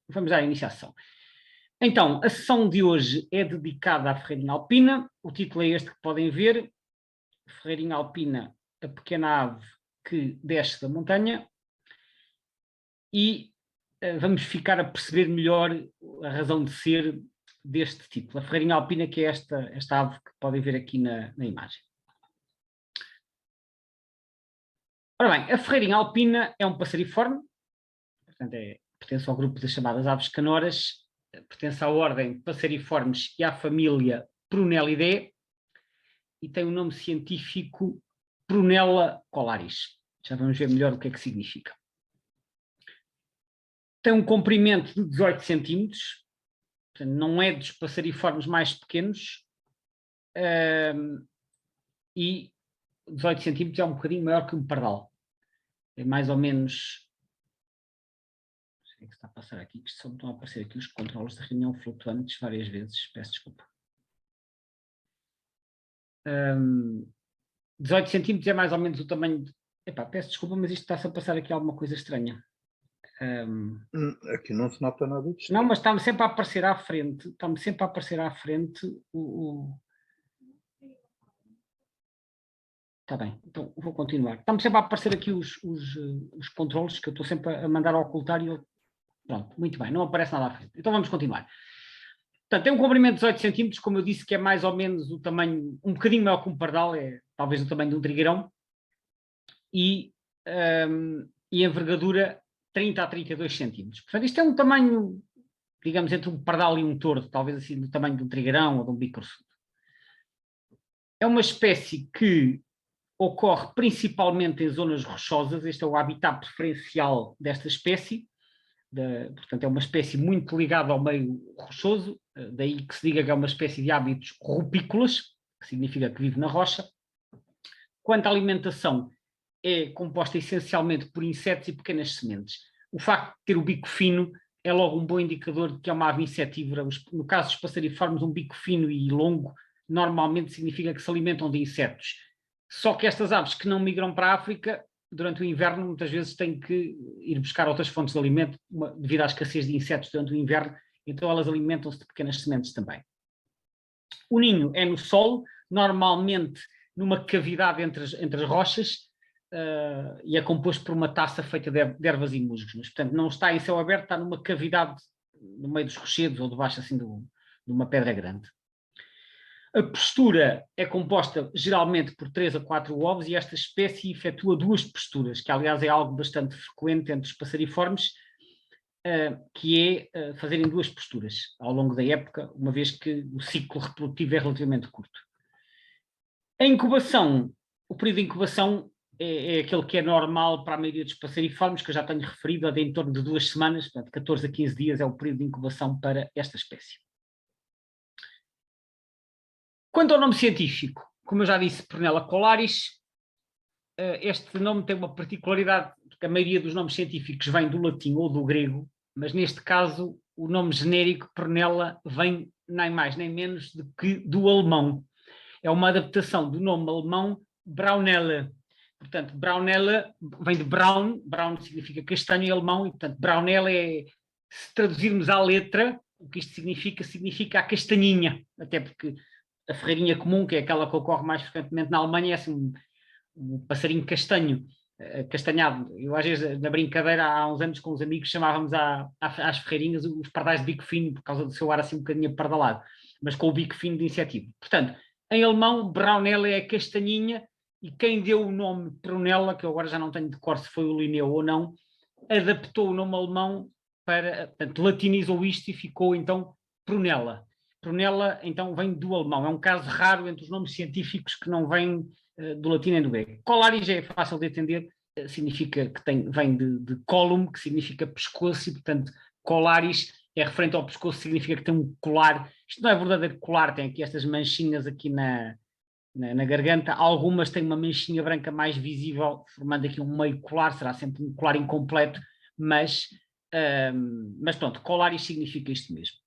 vamos dar iniciação. Então, a sessão de hoje é dedicada à Ferreirinha Alpina. O título é este que podem ver. Ferreirinha Alpina, a pequena ave que desce da montanha. E vamos ficar a perceber melhor a razão de ser deste título. A Ferreirinha Alpina, que é esta ave que podem ver aqui na imagem. Ora bem, a Ferreirinha Alpina é um passariforme, portanto pertence ao grupo das chamadas aves canoras, pertence à ordem Passariformes e à família Prunellidae e tem o nome científico Prunella colaris. Já vamos ver melhor o que é que significa. Tem um comprimento de 18 centímetros, portanto, não é dos passariformes mais pequenos, e 18 centímetros é um bocadinho maior que um pardal. É mais ou menos... Não sei o que está a passar aqui, que só estão a aparecer aqui os controles da reunião flutuantes várias vezes, peço desculpa. 18 centímetros é mais ou menos o tamanho... Epá, peço desculpa, mas isto está-se a passar aqui alguma coisa estranha. Aqui não se nota nada disto. Não, mas está-me sempre a aparecer à frente, Está bem, então vou continuar. Está-me sempre a aparecer aqui os controles que eu estou sempre a mandar a ocultar e eu... Pronto, muito bem, não aparece nada à frente. Então vamos continuar. Portanto, tem um comprimento de 18 centímetros, como eu disse, que é mais ou menos o tamanho, um bocadinho maior que um pardal, é talvez o tamanho de um trigueirão, e envergadura 30 a 32 centímetros. Portanto, isto é um tamanho, digamos, entre um pardal e um tordo, talvez assim do tamanho de um trigueirão ou de um bico-orçudo. É uma espécie que ocorre principalmente em zonas rochosas, este é o habitat preferencial desta espécie, portanto é uma espécie muito ligada ao meio rochoso, daí que se diga que é uma espécie de hábitos rupícolas, que significa que vive na rocha. Quanto à alimentação, é composta essencialmente por insetos e pequenas sementes. O facto de ter o bico fino é logo um bom indicador de que é uma ave insetívora. No caso dos passariformes, um bico fino e longo normalmente significa que se alimentam de insetos. Só que estas aves que não migram para a África, durante o inverno, muitas vezes têm que ir buscar outras fontes de alimento devido à escassez de insetos durante o inverno, então elas alimentam-se de pequenas sementes também. O ninho é no solo, normalmente numa cavidade entre as rochas, e é composto por uma taça feita de ervas e musgos, mas portanto não está em céu aberto, está numa cavidade no meio dos rochedos ou debaixo assim de uma pedra grande. A postura é composta geralmente por 3 a 4 ovos e esta espécie efetua 2 posturas, que aliás é algo bastante frequente entre os passariformes, que é fazerem 2 posturas ao longo da época, uma vez que o ciclo reprodutivo é relativamente curto. A incubação, o período de incubação é aquele que é normal para a maioria dos passariformes, que eu já tenho referido, de em torno de 2 semanas, portanto 14 a 15 dias é o período de incubação para esta espécie. Quanto ao nome científico, como eu já disse, Prunella colaris, este nome tem uma particularidade, porque a maioria dos nomes científicos vem do latim ou do grego, mas neste caso o nome genérico Prunella vem nem mais nem menos do que do alemão. É uma adaptação do nome alemão Braunelle. Portanto, Braunelle vem de Braun, Braun significa castanho em alemão, e portanto Braunelle é, se traduzirmos à letra, o que isto significa a castanhinha, até porque a ferreirinha comum, que é aquela que ocorre mais frequentemente na Alemanha, é assim um passarinho castanho, castanhado. Eu às vezes, na brincadeira, há uns anos com os amigos, chamávamos às ferreirinhas os pardais de bico fino, por causa do seu ar assim um bocadinho apardalado, mas com o bico fino de insetivo. Portanto, em alemão, Braunelle é castanhinha, e quem deu o nome Prunella, que eu agora já não tenho de cor se foi o Linneu ou não, adaptou o nome alemão para, portanto, latinizou isto e ficou então Prunella. Prunella, então, vem do alemão. É um caso raro entre os nomes científicos que não vêm do latim nem do grego. Colaris é fácil de entender, significa que vem de colum, que significa pescoço, e, portanto, colaris é referente ao pescoço, significa que tem um colar. Isto não é verdadeiro colar, tem aqui estas manchinhas aqui na garganta. Algumas têm uma manchinha branca mais visível, formando aqui um meio colar, será sempre um colar incompleto, mas pronto, colaris significa isto mesmo.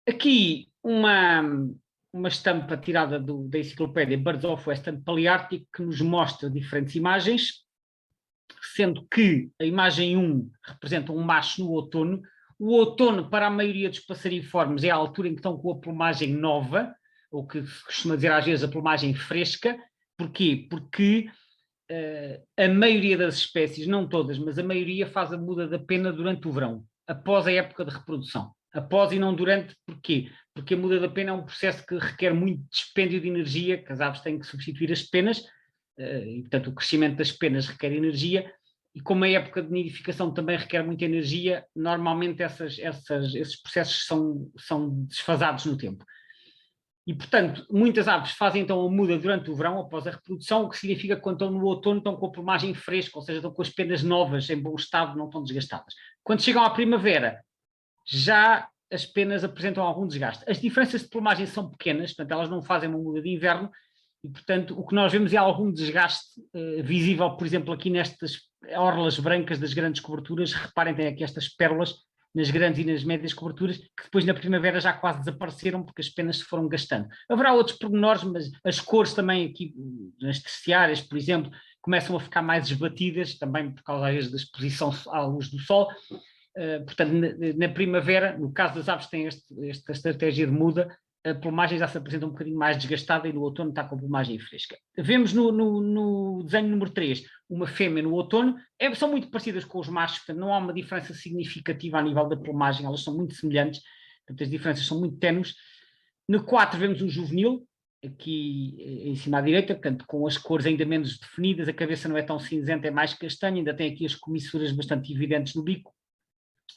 Aqui uma estampa tirada da enciclopédia Birds of Western Palearctic, que nos mostra diferentes imagens. sendo que a imagem 1 representa um macho no outono. O outono, para a maioria dos passeriformes, é a altura em que estão com a plumagem nova, ou que se costuma dizer às vezes a plumagem fresca. Porquê? Porque a maioria das espécies, não todas, mas a maioria faz a muda da pena durante o verão, após a época de reprodução. Após e não durante, porquê? Porque a muda da pena é um processo que requer muito dispêndio de energia, que as aves têm que substituir as penas, e portanto o crescimento das penas requer energia, e como a época de nidificação também requer muita energia, normalmente esses processos são desfasados no tempo. E, portanto, muitas aves fazem então a muda durante o verão, após a reprodução, o que significa que quando estão no outono estão com a plumagem fresca, ou seja, estão com as penas novas, em bom estado, não estão desgastadas. Quando chegam à primavera, já as penas apresentam algum desgaste. As diferenças de plumagem são pequenas, portanto, elas não fazem uma muda de inverno, e, portanto, o que nós vemos é algum desgaste visível, por exemplo, aqui nestas orlas brancas das grandes coberturas. Reparem, tem aqui estas pérolas nas grandes e nas médias coberturas, que depois na primavera já quase desapareceram porque as penas se foram gastando. Haverá outros pormenores, mas as cores também aqui, nas terciárias, por exemplo, começam a ficar mais esbatidas, também por causa às vezes da exposição à luz do sol. Portanto, na primavera, no caso das aves que têm esta estratégia de muda, a plumagem já se apresenta um bocadinho mais desgastada e no outono está com a plumagem fresca. Vemos no desenho número 3 uma fêmea no outono, são muito parecidas com os machos, portanto não há uma diferença significativa a nível da plumagem, elas são muito semelhantes, portanto as diferenças são muito ténues. No 4 vemos um juvenil, aqui em cima à direita, portanto com as cores ainda menos definidas, a cabeça não é tão cinzenta, é mais castanha, ainda tem aqui as comissuras bastante evidentes no bico.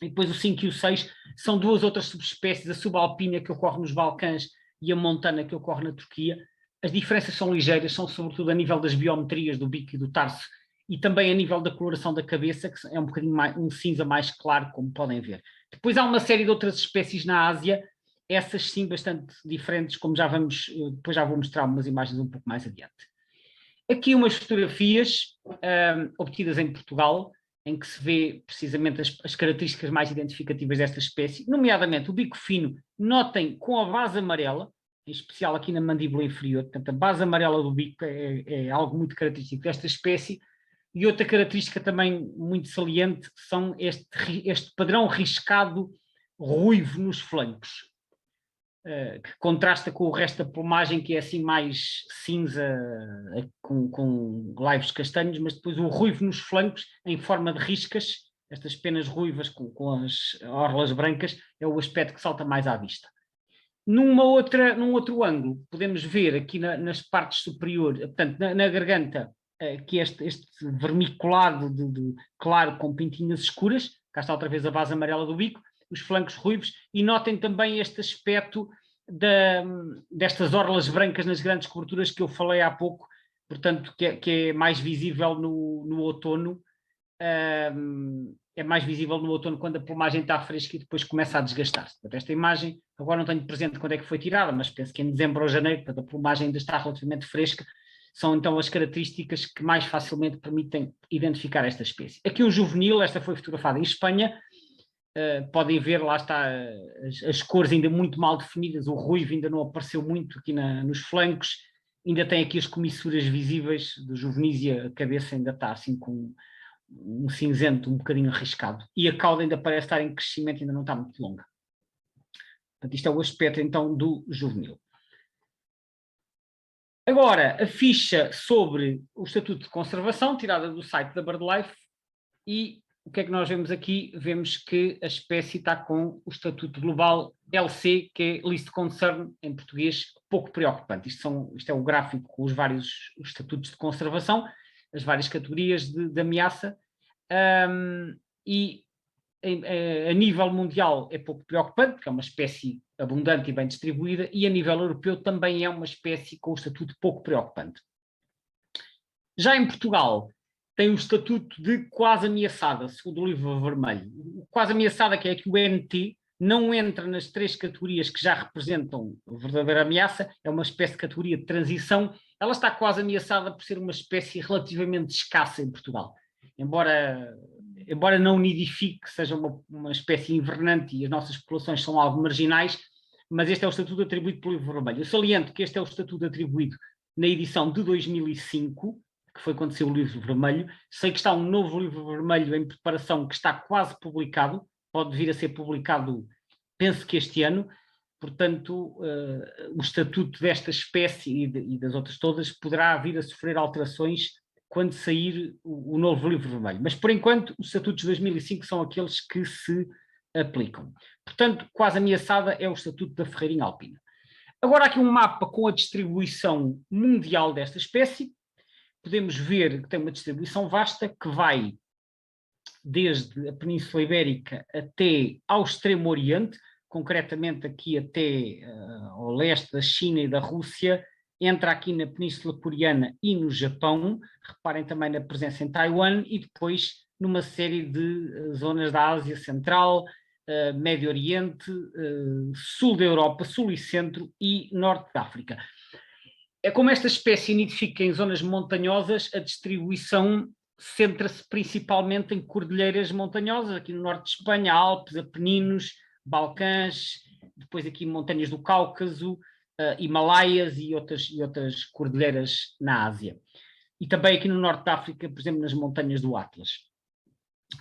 E depois o 5 e o 6 são duas outras subespécies, a subalpina que ocorre nos Balcãs e a montana que ocorre na Turquia. As diferenças são ligeiras, são sobretudo a nível das biometrias do bico e do tarso e também a nível da coloração da cabeça, que é um bocadinho mais, um cinza mais claro, como podem ver. Depois há uma série de outras espécies na Ásia, essas sim bastante diferentes, como já vamos, depois já vou mostrar umas imagens um pouco mais adiante. Aqui umas fotografias obtidas em Portugal, em que se vê precisamente as características mais identificativas desta espécie, nomeadamente o bico fino, notem com a base amarela, em especial aqui na mandíbula inferior, portanto a base amarela do bico é algo muito característico desta espécie, e outra característica também muito saliente são este padrão riscado ruivo nos flancos, que contrasta com o resto da plumagem, que é assim mais cinza, com laivos castanhos, mas depois o ruivo nos flancos, em forma de riscas, estas penas ruivas com as orlas brancas, é o aspecto que salta mais à vista. Num outro ângulo, podemos ver aqui nas partes superiores, portanto, na garganta, que este vermiculado de claro com pintinhas escuras, cá está outra vez a base amarela do bico, os flancos ruivos, e notem também este aspecto destas orlas brancas nas grandes coberturas que eu falei há pouco, portanto, que é mais visível no outono, é mais visível no outono quando a plumagem está fresca e depois começa a desgastar-se. Esta imagem, agora não tenho presente quando é que foi tirada, mas penso que em dezembro ou janeiro, portanto, a plumagem ainda está relativamente fresca, são então as características que mais facilmente permitem identificar esta espécie. Aqui um juvenil, esta foi fotografada em Espanha, podem ver, lá está, as cores ainda muito mal definidas, o ruivo ainda não apareceu muito aqui nos flancos, ainda tem aqui as comissuras visíveis do juvenis e a cabeça ainda está assim com um cinzento um bocadinho arriscado. E a cauda ainda parece estar em crescimento, ainda não está muito longa. Portanto, isto é o aspecto então do juvenil. Agora, a ficha sobre o Estatuto de Conservação, tirada do site da BirdLife, e o que é que nós vemos aqui? Vemos que a espécie está com o Estatuto Global LC, que é List Concern, em português, pouco preocupante. Isto é o gráfico com os vários estatutos de conservação, as várias categorias de ameaça, e a nível mundial é pouco preocupante, porque é uma espécie abundante e bem distribuída, e a nível europeu também é uma espécie com o estatuto pouco preocupante. Já em Portugal, tem o estatuto de quase ameaçada, segundo o livro vermelho. O quase ameaçada, que é que o NT não entra nas 3 categorias que já representam a verdadeira ameaça, é uma espécie de categoria de transição. Ela está quase ameaçada por ser uma espécie relativamente escassa em Portugal. Embora não nidifique, seja uma espécie invernante e as nossas populações são algo marginais, mas este é o estatuto atribuído pelo livro vermelho. Eu saliento que este é o estatuto atribuído na edição de 2005, que foi quando saiu o livro vermelho. Sei que está um novo livro vermelho em preparação, que está quase publicado, pode vir a ser publicado, penso que este ano. Portanto, o estatuto desta espécie e das outras todas poderá vir a sofrer alterações quando sair o novo livro vermelho. Mas, por enquanto, os estatutos de 2005 são aqueles que se aplicam. Portanto, quase ameaçada é o estatuto da ferreirinha alpina. Agora, aqui um mapa com a distribuição mundial desta espécie. Podemos ver que tem uma distribuição vasta que vai desde a Península Ibérica até ao Extremo Oriente, concretamente aqui até ao leste da China e da Rússia, entra aqui na Península Coreana e no Japão, reparem também na presença em Taiwan, e depois numa série de zonas da Ásia Central, Médio Oriente, sul da Europa, sul e centro e norte da África. É como esta espécie nidifica em zonas montanhosas, a distribuição centra-se principalmente em cordilheiras montanhosas, aqui no norte de Espanha, Alpes, Apeninos, Balcãs, depois aqui montanhas do Cáucaso, Himalaias e outras cordilheiras na Ásia. E também aqui no norte da África, por exemplo, nas montanhas do Atlas.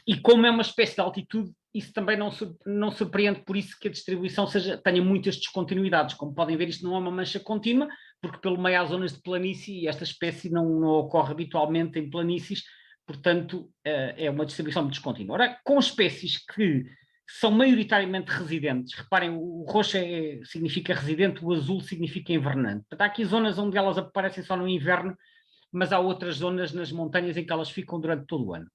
E como é uma espécie de altitude, isso também não surpreende por isso que a distribuição tenha muitas descontinuidades. Como podem ver, isto não é uma mancha contínua, porque pelo meio há zonas de planície e esta espécie não ocorre habitualmente em planícies, portanto é uma distribuição descontínua. Ora, com espécies que são maioritariamente residentes, reparem, o roxo significa residente, o azul significa invernante. Portanto, há aqui zonas onde elas aparecem só no inverno, mas há outras zonas nas montanhas em que elas ficam durante todo o ano.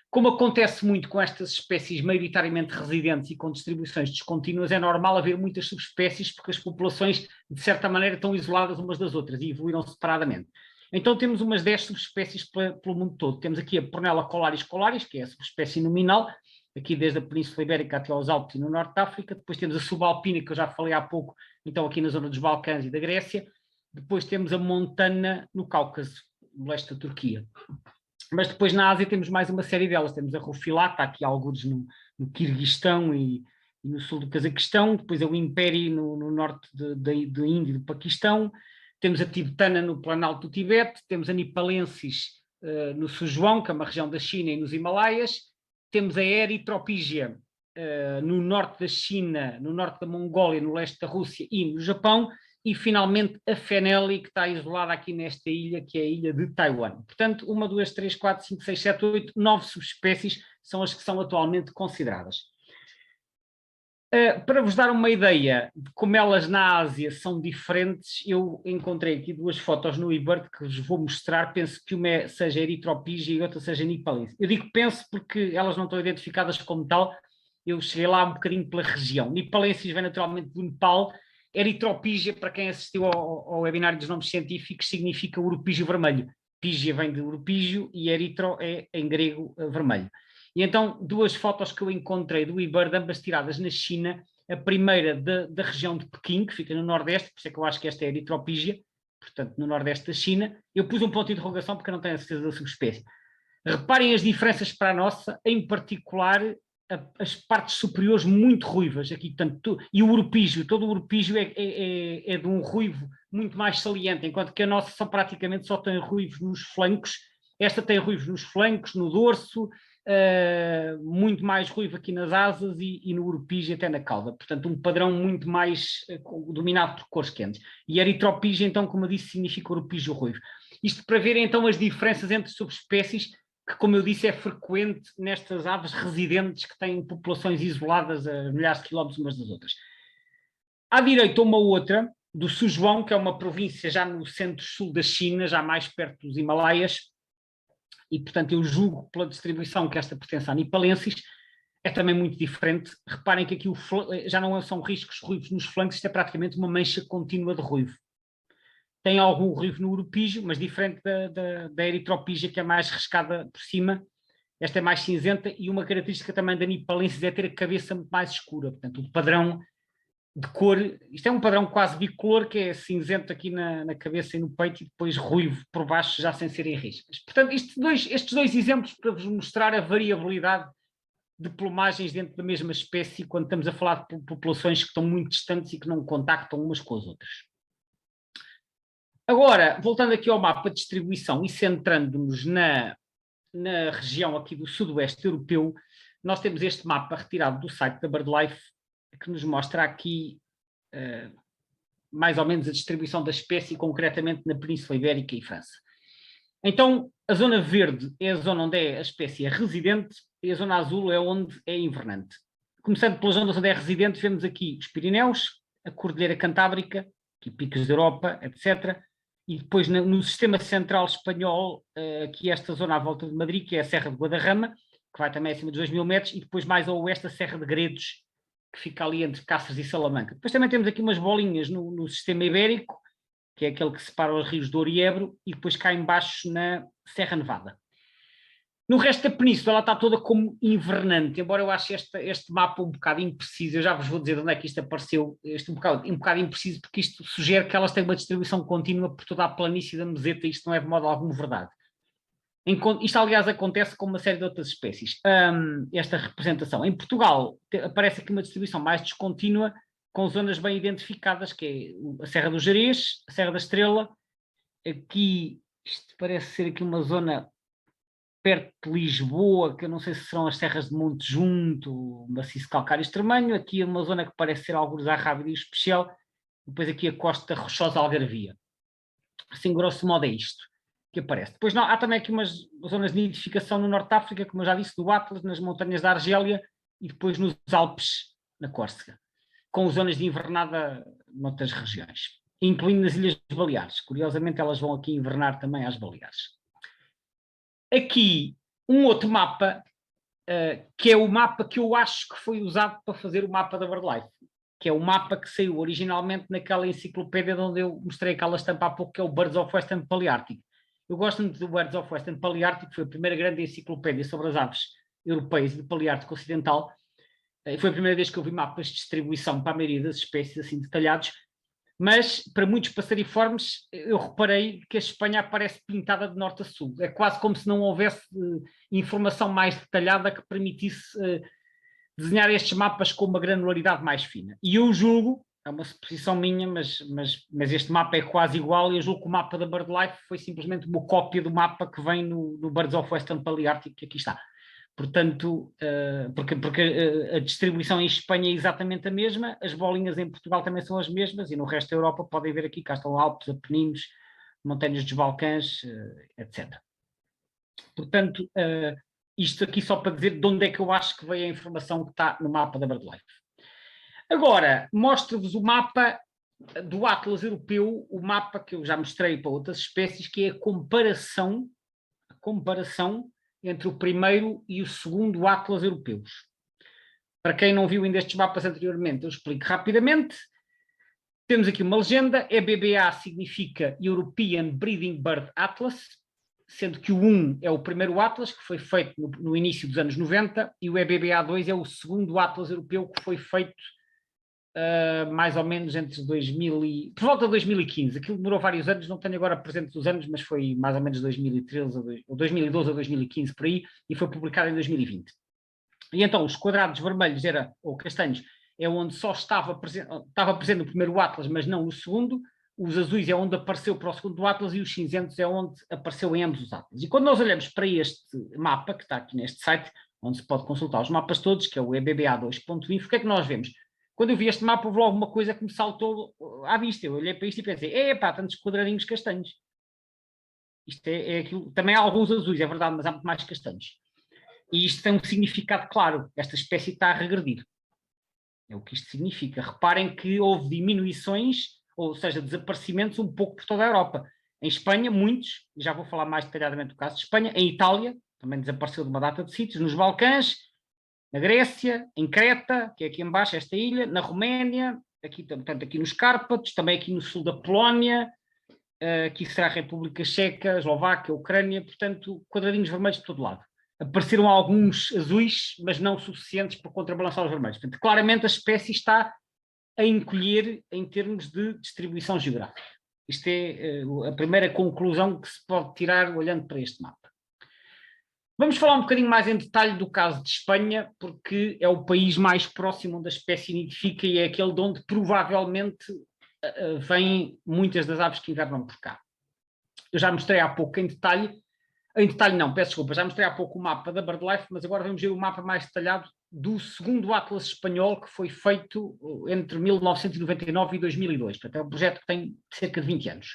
Como acontece muito com estas espécies maioritariamente residentes e com distribuições descontínuas, é normal haver muitas subespécies porque as populações, de certa maneira, estão isoladas umas das outras e evoluíram separadamente. Então temos umas 10 subespécies pelo mundo todo. Temos aqui a Prunella colaris colaris, que é a subespécie nominal, aqui desde a Península Ibérica até aos Alpes e no norte da África. Depois temos a subalpina, que eu já falei há pouco, então aqui na zona dos Balcãs e da Grécia. Depois temos a montana no Cáucaso, no leste da Turquia. Mas depois na Ásia temos mais uma série delas. Temos a Rufilata, aqui alguns no Quirguistão e no sul do Cazaquistão. Depois a Império no norte do Índio e do Paquistão. Temos a Tibetana no Planalto do Tibete. Temos a Nipalensis no Sichuan, que é uma região da China, e nos Himalaias. Temos a Eritropígia no norte da China, no norte da Mongólia, no leste da Rússia e no Japão. E, finalmente, a Fenelli, que está isolada aqui nesta ilha, que é a ilha de Taiwan. Portanto, 1, 2, 3, 4, 5, 6, 7, 8, 9 subespécies são as que são atualmente consideradas. Para vos dar uma ideia de como elas na Ásia são diferentes, eu encontrei aqui 2 fotos no eBird que vos vou mostrar. Penso que uma seja Eritropígia e outra seja Nipalensis. Eu digo penso porque elas não estão identificadas como tal. Eu cheguei lá um bocadinho pela região. Nipalensis vem naturalmente do Nepal. Eritropígia, para quem assistiu ao webinário dos nomes científicos, significa urupígio vermelho. Pígia vem de urupígio e eritro é, em grego, vermelho. E então, 2 fotos que eu encontrei do eBird, ambas tiradas na China. A primeira da região de Pequim, que fica no nordeste, por isso é que eu acho que esta é a Eritropígia, portanto, no nordeste da China. Eu pus um ponto de interrogação porque eu não tenho a certeza da subespécie. Reparem as diferenças para a nossa, em particular as partes superiores muito ruivas aqui, portanto, e o urupígio, todo o urupígio é de um ruivo muito mais saliente, enquanto que a nossa só tem ruivos nos flancos. Esta tem ruivos nos flancos, no dorso, muito mais ruivo aqui nas asas e no urupígio até na cauda. Portanto, um padrão muito mais dominado por cores quentes. E eritropígia, então, como eu disse, significa urupígio ruivo. Isto para verem então as diferenças entre subespécies, que, como eu disse, é frequente nestas aves residentes que têm populações isoladas a milhares de quilómetros umas das outras. À direita, uma outra, do Sichuan, que é uma província já no centro-sul da China, já mais perto dos Himalaias, e, portanto, eu julgo pela distribuição que esta pertence à Nipalensis, é também muito diferente. Reparem que aqui já não são riscos ruivos nos flancos, isto é praticamente uma mancha contínua de ruivo. Tem algum ruivo no urupígio, mas diferente da eritropígia, que é mais riscada por cima. Esta é mais cinzenta, e uma característica também da Nipalensis é ter a cabeça muito mais escura. Portanto, o padrão de cor, isto é um padrão quase bicolor, que é cinzento aqui na cabeça e no peito, e depois ruivo por baixo, já sem serem riscas. Portanto, estes dois exemplos para vos mostrar a variabilidade de plumagens dentro da mesma espécie, quando estamos a falar de populações que estão muito distantes e que não contactam umas com as outras. Agora, voltando aqui ao mapa de distribuição e centrando-nos na região aqui do sudoeste europeu, nós temos este mapa retirado do site da BirdLife, que nos mostra aqui mais ou menos a distribuição da espécie, concretamente na Península Ibérica e França. Então, a zona verde é a zona onde a espécie é residente e a zona azul é onde é invernante. Começando pelas zonas onde é residente, vemos aqui os Pirineus, a Cordilheira Cantábrica, aqui picos da Europa, etc. E depois no sistema central espanhol, aqui esta zona à volta de Madrid, que é a Serra de Guadarrama, que vai também acima dos 2.000 metros, e depois mais ao oeste a Serra de Gredos, que fica ali entre Cáceres e Salamanca. Depois também temos aqui umas bolinhas no sistema ibérico, que é aquele que separa os rios Douro e Ebro, e depois cá embaixo na Serra Nevada. No resto da península ela está toda como invernante, embora eu ache este mapa um bocado impreciso. Eu já vos vou dizer de onde é que isto apareceu, um bocado impreciso, porque isto sugere que elas têm uma distribuição contínua por toda a planície da meseta, e isto não é de modo algum verdade. Isto, aliás, acontece com uma série de outras espécies, esta representação. Em Portugal aparece aqui uma distribuição mais descontínua, com zonas bem identificadas, que é a Serra do Gerês, a Serra da Estrela. Aqui, isto parece ser aqui uma zona perto de Lisboa, que eu não sei se serão as serras de Monte Junto, maciço calcário extremanho. Aqui é uma zona que parece ser algures à Rábida e Especial. Depois aqui a costa rochosa Algarvia. Assim, grosso modo, é isto que aparece. Depois há também aqui umas zonas de nidificação no Norte de África, como eu já disse, do Atlas, nas montanhas da Argélia e depois nos Alpes, na Córcega, com zonas de invernada noutras regiões, incluindo nas Ilhas Baleares. Curiosamente, elas vão aqui invernar também às Baleares. Aqui, um outro mapa, que é o mapa que eu acho que foi usado para fazer o mapa da BirdLife, que é o mapa que saiu originalmente naquela enciclopédia de onde eu mostrei aquela estampa há pouco, que é o Birds of Western Palearctic. Eu gosto muito do Birds of Western Palearctic, foi a primeira grande enciclopédia sobre as aves europeias e do Paleártico Ocidental. Foi a primeira vez que eu vi mapas de distribuição para a maioria das espécies assim detalhados, mas para muitos passariformes eu reparei que a Espanha aparece pintada de norte a sul. É quase como se não houvesse informação mais detalhada que permitisse desenhar estes mapas com uma granularidade mais fina. E eu julgo, é uma suposição minha, mas este mapa é quase igual, e eu julgo que o mapa da BirdLife foi simplesmente uma cópia do mapa que vem no Birds of Western Palearctic, que aqui está. Portanto, porque a distribuição em Espanha é exatamente a mesma, as bolinhas em Portugal também são as mesmas, e no resto da Europa podem ver aqui, cá estão Alpes, Apeninos, montanhas dos Balcãs, etc. Portanto, isto aqui só para dizer de onde é que eu acho que veio a informação que está no mapa da BirdLife. Agora, mostro-vos o mapa do Atlas Europeu, o mapa que eu já mostrei para outras espécies, que é a comparação entre o primeiro e o segundo Atlas europeus. Para quem não viu ainda estes mapas anteriormente, eu explico rapidamente. Temos aqui uma legenda, EBBA significa European Breeding Bird Atlas, sendo que o 1 é o primeiro Atlas, que foi feito no início dos anos 90, e o EBBA2 é o segundo Atlas europeu, que foi feito mais ou menos entre 2000 e... por volta de 2015. Aquilo demorou vários anos, não tenho agora presente os anos, mas foi mais ou menos 2013 ou 2012 a 2015 por aí, e foi publicado em 2020. E então os quadrados vermelhos ou castanhos é onde só estava presente o primeiro Atlas, mas não o segundo. Os azuis é onde apareceu para o segundo Atlas, e os cinzentos é onde apareceu em ambos os Atlas. E quando nós olhamos para este mapa, que está aqui neste site, onde se pode consultar os mapas todos, que é o EBBA2.info, o que é que nós vemos? Quando eu vi este mapa, houve logo uma coisa que me saltou à vista. Eu olhei para isto e pensei, epá, tantos quadradinhos castanhos. Isto é aquilo. Também há alguns azuis, é verdade, mas há muito mais castanhos. E isto tem um significado claro. Esta espécie está a regredir. É o que isto significa. Reparem que houve diminuições, ou seja, desaparecimentos um pouco por toda a Europa. Em Espanha, muitos, já vou falar mais detalhadamente do caso de Espanha. Em Itália, também desapareceu de uma data de sítios. Nos Balcãs, na Grécia, em Creta, que é aqui embaixo, esta ilha, na Roménia, aqui, portanto, aqui nos Cárpatos, também aqui no sul da Polónia, aqui será a República Checa, Eslováquia, Ucrânia, portanto, quadradinhos vermelhos de todo lado. Apareceram alguns azuis, mas não suficientes para contrabalançar os vermelhos. Portanto, claramente a espécie está a encolher em termos de distribuição geográfica. Isto é a primeira conclusão que se pode tirar olhando para este mapa. Vamos falar um bocadinho mais em detalhe do caso de Espanha, porque é o país mais próximo onde a espécie nidifica e é aquele de onde provavelmente vêm muitas das aves que invernam por cá. Eu já mostrei há pouco em detalhe não, peço desculpa, já mostrei há pouco o mapa da BirdLife, mas agora vamos ver o mapa mais detalhado do segundo Atlas espanhol, que foi feito entre 1999 e 2002. Portanto, é um projeto que tem cerca de 20 anos.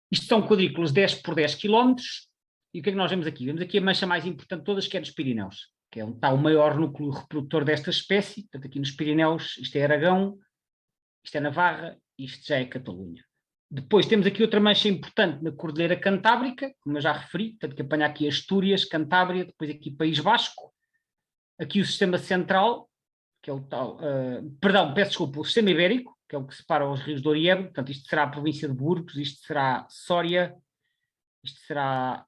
Isto são quadrículas 10 por 10 km, e o que é que nós vemos aqui? Vemos aqui a mancha mais importante de todas, que é nos Pirineus, que é onde está o maior núcleo reprodutor desta espécie. Portanto, aqui nos Pirineus, isto é Aragão, isto é Navarra, isto já é Catalunha. Depois temos aqui outra mancha importante na Cordilheira Cantábrica, como eu já referi, portanto, que apanha aqui Astúrias, Cantábria, depois aqui País Basco, aqui o Sistema Central, que é o tal, perdão, peço desculpa, o Sistema Ibérico, que é o que separa os rios Douro e Ebro, portanto, isto será a província de Burgos, isto será Sória, isto será,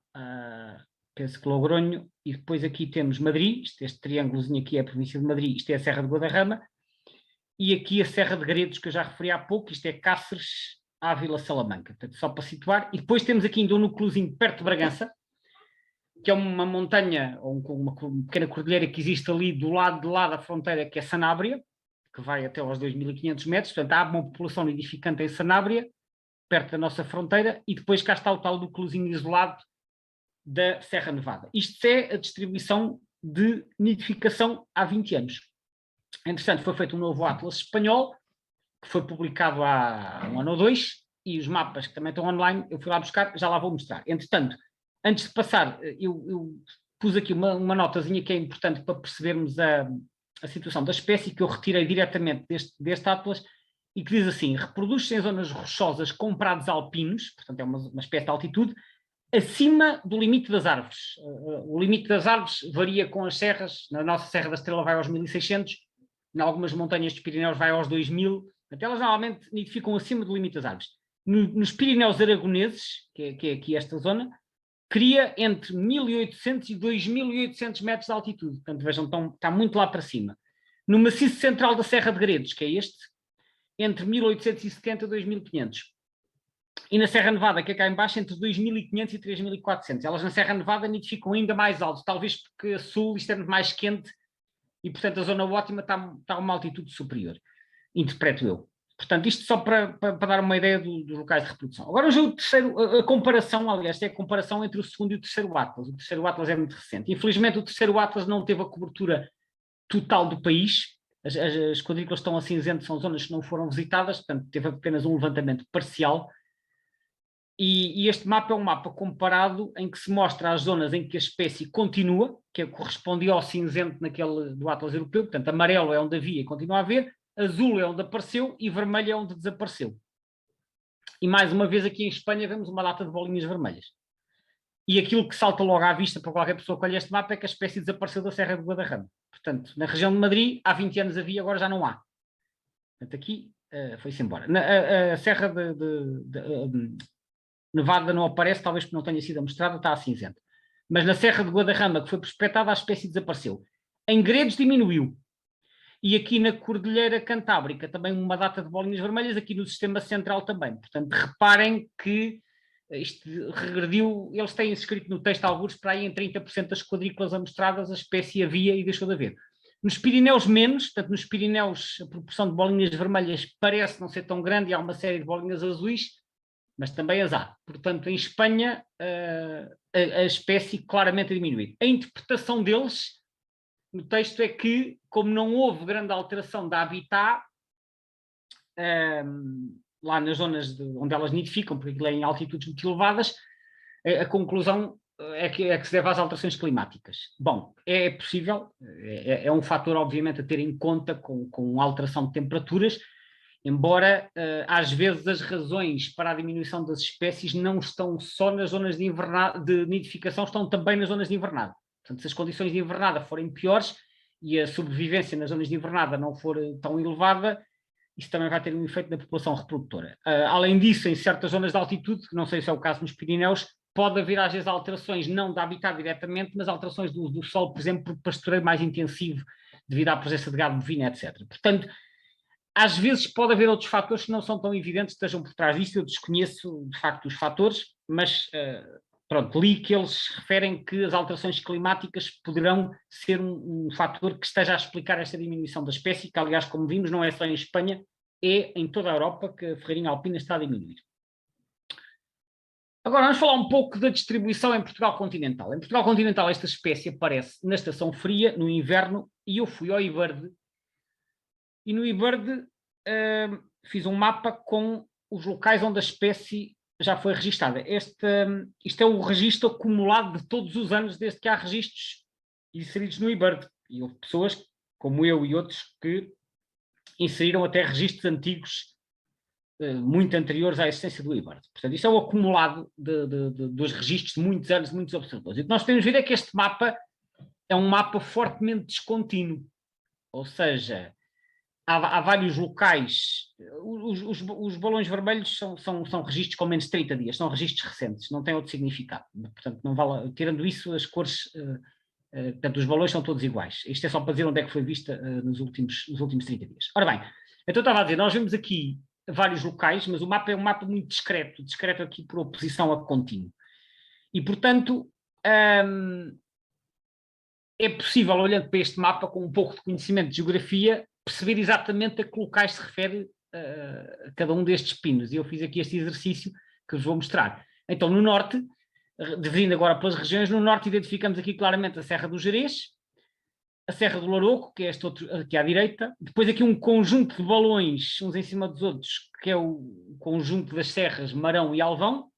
penso que Logronho, e depois aqui temos Madrid, este triângulozinho aqui é a província de Madrid, isto é a Serra de Guadarrama, e aqui a Serra de Gredos, que eu já referi há pouco, isto é Cáceres, Ávila, Salamanca, portanto, só para situar. E depois temos aqui ainda um núcleozinho perto de Bragança, que é uma montanha, ou uma pequena cordilheira que existe ali do lado de lá da fronteira, que é Sanábria, que vai até aos 2.500 metros, portanto há uma população nidificante em Sanábria, perto da nossa fronteira, e depois cá está o tal núcleozinho isolado da Serra Nevada. Isto é a distribuição de nidificação há 20 anos. Entretanto, foi feito um novo Atlas espanhol, que foi publicado há 1 ano ou 2, e os mapas que também estão online, eu fui lá buscar, já lá vou mostrar. Entretanto, antes de passar, eu pus aqui uma notazinha que é importante para percebermos a situação da espécie, que eu retirei diretamente deste Atlas, e que diz assim: reproduz-se em zonas rochosas com prados alpinos, portanto é uma espécie de altitude, acima do limite das árvores. O limite das árvores varia com as serras, na nossa Serra da Estrela vai aos 1.600, em algumas montanhas dos Pirineus vai aos 2.000, portanto elas normalmente nidificam acima do limite das árvores. Nos Pirineus Aragoneses, que é aqui esta zona, cria entre 1.800 e 2.800 metros de altitude, portanto vejam, está muito lá para cima. No maciço central da Serra de Gredos, que é este, entre 1.870 e 2.500. E na Serra Nevada, que é cá em baixo, entre 2.500 e 3.400. Elas na Serra Nevada nidificam ainda mais alto, talvez porque a sul isto é mais quente e, portanto, a zona ótima está a uma altitude superior, interpreto eu. Portanto, isto só para dar uma ideia dos locais de reprodução. Agora, hoje o terceiro, a comparação, aliás, é a comparação entre o segundo e o terceiro Atlas. O terceiro Atlas é muito recente. Infelizmente, o terceiro Atlas não teve a cobertura total do país. As quadrículas estão a cinzento, são zonas que não foram visitadas, portanto, teve apenas um levantamento parcial. E este mapa é um mapa comparado em que se mostra as zonas em que a espécie continua, que correspondia ao cinzento naquele do Atlas Europeu, portanto, amarelo é onde havia e continua a haver, azul é onde apareceu e vermelho é onde desapareceu. E mais uma vez aqui em Espanha vemos uma data de bolinhas vermelhas. E aquilo que salta logo à vista para qualquer pessoa que olhe este mapa é que a espécie desapareceu da Serra de Guadarrama. Portanto, na região de Madrid, há 20 anos havia, agora já não há. Portanto, aqui foi-se embora. A Serra de Nevada não aparece, talvez porque não tenha sido mostrada, está a cinzento. Mas na Serra de Guadarrama, que foi prospectada, a espécie desapareceu. Em Gredos diminuiu. E aqui na Cordilheira Cantábrica, também uma data de bolinhas vermelhas, aqui no Sistema Central também. Portanto, reparem que isto regrediu, eles têm escrito no texto alguns para aí em 30% das quadrículas amostradas a espécie havia e deixou de haver. Nos Pirineus menos, portanto nos Pirineus a proporção de bolinhas vermelhas parece não ser tão grande e há uma série de bolinhas azuis, mas também as há. Portanto, em Espanha a espécie claramente a diminuir. A interpretação deles no texto é que, como não houve grande alteração da habitat, lá nas zonas onde elas nidificam, porque aquilo é em altitudes muito elevadas, a conclusão é que se deve às alterações climáticas. Bom, é possível, é um fator obviamente a ter em conta com a alteração de temperaturas, embora às vezes as razões para a diminuição das espécies não estão só nas zonas de nidificação, estão também nas zonas de invernada. Portanto, se as condições de invernada forem piores e a sobrevivência nas zonas de invernada não for tão elevada, isso também vai ter um efeito na população reprodutora. Além disso, em certas zonas de altitude, que não sei se é o caso nos Pirineus, pode haver às vezes alterações, não de habitat diretamente, mas alterações do solo, por exemplo, por pastoreio mais intensivo, devido à presença de gado bovino, etc. Portanto, às vezes pode haver outros fatores que não são tão evidentes que estejam por trás disto, eu desconheço de facto os fatores, mas pronto, li que eles referem que as alterações climáticas poderão ser um fator que esteja a explicar esta diminuição da espécie, que aliás, como vimos, não é só em Espanha, é em toda a Europa que a ferreirinha alpina está a diminuir. Agora vamos falar um pouco da distribuição em Portugal continental. Em Portugal continental esta espécie aparece na estação fria, no inverno, e eu fui ao IBIRD, e no IBIRD fiz um mapa com os locais onde a espécie já foi registada. Isto é o registro acumulado de todos os anos desde que há registros inseridos no IBIRD. E houve pessoas, como eu e outros, que inseriram até registros antigos muito anteriores à existência do IBIRD. Portanto, isto é o acumulado dos registros de muitos anos, de muitos observadores. E o que nós podemos ver é que este mapa é um mapa fortemente descontínuo. Ou seja, há vários locais. Os balões vermelhos são registros com menos de 30 dias, são registros recentes, não têm outro significado. Portanto, não vale, tirando isso, as cores, portanto, os balões são todos iguais. Isto é só para dizer onde é que foi vista nos últimos 30 dias. Ora bem, então estava a dizer, nós vemos aqui vários locais, mas o mapa é um mapa muito discreto aqui por oposição a contínuo. E, portanto, é possível, olhando para este mapa, com um pouco de conhecimento de geografia, perceber exatamente a que locais se refere a cada um destes pinos. E eu fiz aqui este exercício que vos vou mostrar. Então, no norte, dividindo agora pelas regiões, no norte identificamos aqui claramente a Serra do Gerês, a Serra do Louroco, que é este outro aqui à direita, depois aqui um conjunto de balões, uns em cima dos outros, que é o conjunto das serras Marão e Alvão.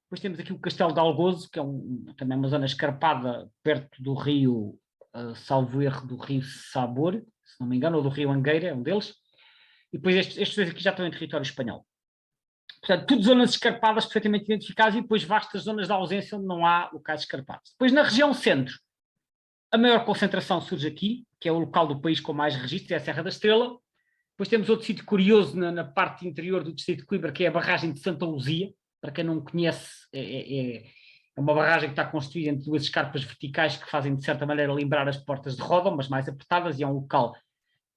Depois temos aqui o Castelo de Algozo, que é também uma zona escarpada perto do rio, salvo erro, do rio Sabor, se não me engano, ou do rio Angueira, é um deles. E depois estes dois aqui já estão em território espanhol. Portanto, tudo zonas escarpadas perfeitamente identificadas e depois vastas zonas de ausência onde não há locais escarpados. Depois na região centro, a maior concentração surge aqui, que é o local do país com mais registros, é a Serra da Estrela. Depois temos outro sítio curioso na parte interior do distrito de Coimbra, que é a barragem de Santa Luzia. Para quem não conhece, é uma barragem que está construída entre duas escarpas verticais que fazem, de certa maneira, lembrar as portas de Ródão, mas mais apertadas, e é um local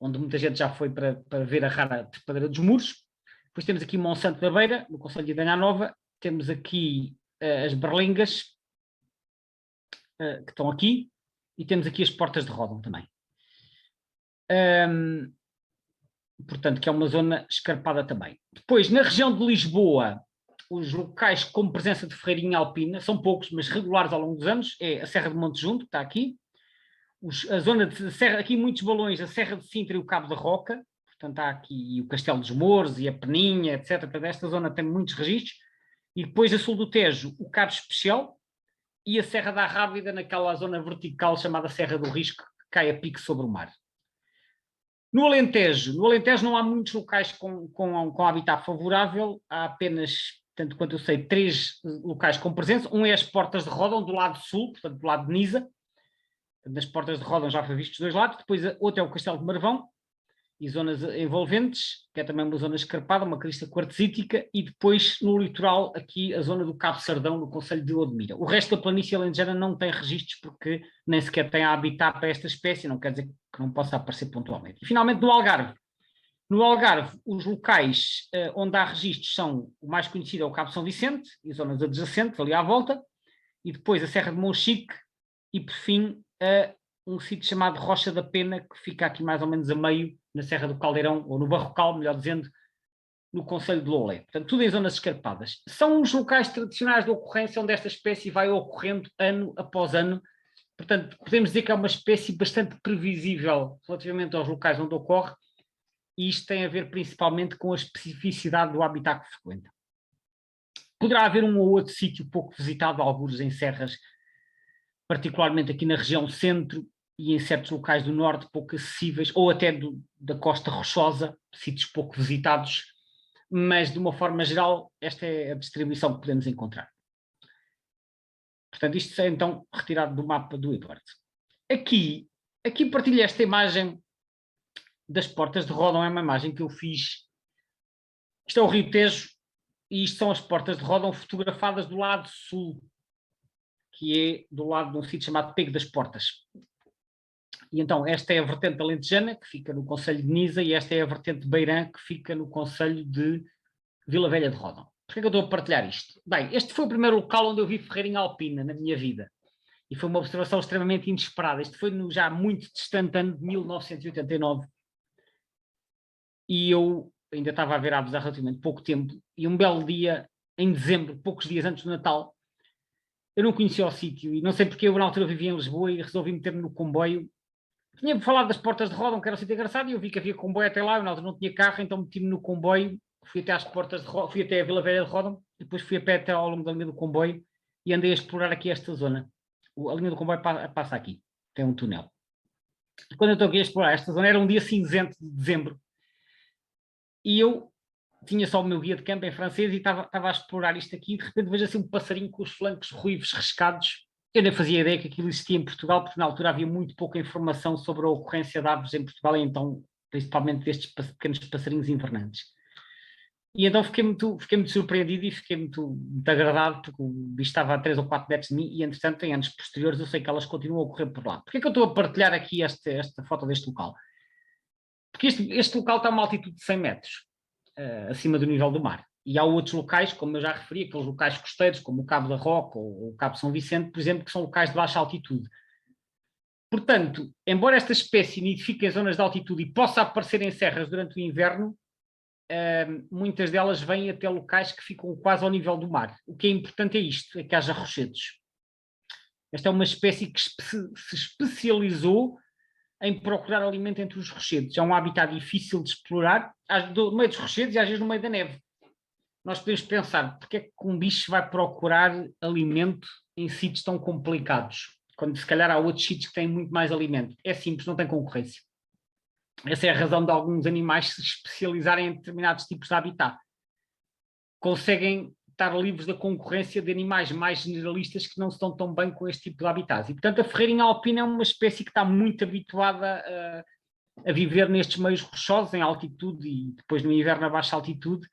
onde muita gente já foi para ver a rara trepadeira dos muros. Depois temos aqui Monsanto da Beira, no concelho de Idanha Nova. Temos aqui as Berlengas, que estão aqui. E temos aqui as portas de Ródão também. Portanto, que é uma zona escarpada também. Depois, na região de Lisboa, os locais com presença de ferreirinha alpina, são poucos, mas regulares ao longo dos anos, é a Serra de Monte Junto, que está aqui. A zona de Serra, aqui muitos balões, a Serra de Sintra e o Cabo da Roca. Portanto, há aqui o Castelo dos Mouros e a Peninha, etc. Portanto, esta zona tem muitos registros. E depois, a sul do Tejo, o Cabo Especial, e a Serra da Rábida, naquela zona vertical chamada Serra do Risco, que cai a pique sobre o mar. No Alentejo não há muitos locais com habitat favorável, há apenas, tanto quanto eu sei, 3 locais com presença. Um é as Portas de Ródão, do lado sul, portanto do lado de Nisa. Nas Portas de Ródão já foi visto dos dois lados. Depois outro é o Castelo de Marvão, e zonas envolventes, que é também uma zona escarpada, uma crista quartzítica, e depois no litoral, aqui a zona do Cabo Sardão, no concelho de Odmira. O resto da planície alentejana não tem registros porque nem sequer tem habitat para esta espécie, não quer dizer que não possa aparecer pontualmente. E finalmente no Algarve. No Algarve, os locais onde há registros são, o mais conhecido é o Cabo São Vicente, e zonas adjacentes, ali à volta, e depois a Serra de Monchique, e por fim um sítio chamado Rocha da Pena, que fica aqui mais ou menos a meio, na Serra do Caldeirão, ou no Barrocal, melhor dizendo, no concelho de Loulé. Portanto, tudo em zonas escarpadas. São os locais tradicionais de ocorrência onde esta espécie vai ocorrendo ano após ano. Portanto, podemos dizer que é uma espécie bastante previsível relativamente aos locais onde ocorre, e isto tem a ver principalmente com a especificidade do habitat que frequenta. Poderá haver um ou outro sítio pouco visitado, alguns em serras, particularmente aqui na região centro, e em certos locais do norte pouco acessíveis, ou até da costa rochosa, sítios pouco visitados, mas de uma forma geral esta é a distribuição que podemos encontrar. Portanto, isto é então retirado do mapa do IBIRD. Aqui partilho esta imagem das Portas de Ródão, é uma imagem que eu fiz. Isto é o Rio Tejo, e isto são as Portas de Ródão fotografadas do lado sul, que é do lado de um sítio chamado Pego das Portas. E então esta é a vertente alentejana, que fica no concelho de Nisa, e esta é a vertente beirã, que fica no concelho de Vila Velha de Ródão. Por que é que eu estou a partilhar isto? Bem, este foi o primeiro local onde eu vi ferreirinha alpina na minha vida. E foi uma observação extremamente inesperada. Isto foi no já muito distante ano de 1989. e eu ainda estava a ver aves há relativamente pouco tempo, e um belo dia, em dezembro, poucos dias antes do Natal, eu não conhecia o sítio, e não sei porque eu na altura vivia em Lisboa e resolvi meter-me no comboio. Tinha-me falado das Portas de Ródão, que era um sítio engraçado, e eu vi que havia comboio até lá, eu na altura não tinha carro, então meti-me no comboio, fui até às Portas de Ródão, fui até a Vila Velha de Ródão, e depois fui a pé até ao longo da linha do comboio, e andei a explorar aqui esta zona. A linha do comboio passa aqui, tem um túnel. E quando eu estou aqui a explorar esta zona, era um dia cinzento de dezembro, e eu tinha só o meu guia de campo em francês e estava a explorar isto aqui, e de repente vejo assim um passarinho com os flancos ruivos riscados. Eu nem fazia ideia que aquilo existia em Portugal, porque na altura havia muito pouca informação sobre a ocorrência de aves em Portugal, e então, principalmente destes pequenos passarinhos invernantes. E então fiquei muito surpreendido e fiquei muito agradado, porque o bicho estava a 3 ou 4 metros de mim, e entretanto, em anos posteriores, eu sei que elas continuam a correr por lá. Porquê é que eu estou a partilhar aqui esta foto deste local? Porque este local está a uma altitude de 100 metros acima do nível do mar. E há outros locais, como eu já referi, aqueles locais costeiros, como o Cabo da Roca ou o Cabo São Vicente, por exemplo, que são locais de baixa altitude. Portanto, embora esta espécie nidifique em zonas de altitude e possa aparecer em serras durante o inverno, muitas delas vêm até locais que ficam quase ao nível do mar. O que é importante é isto, é que haja rochedos. Esta é uma espécie que se especializou em procurar alimento entre os rochedos. É um habitat difícil de explorar, no meio dos rochedos e às vezes no meio da neve. Nós podemos pensar, porque é que um bicho vai procurar alimento em sítios tão complicados, quando se calhar há outros sítios que têm muito mais alimento? É simples, não tem concorrência. Essa é a razão de alguns animais se especializarem em determinados tipos de habitat. Conseguem estar livres da concorrência de animais mais generalistas que não se dão tão bem com este tipo de habitats. E, portanto, a ferreirinha alpina é uma espécie que está muito habituada a viver nestes meios rochosos, em altitude, e depois no inverno a baixa altitude.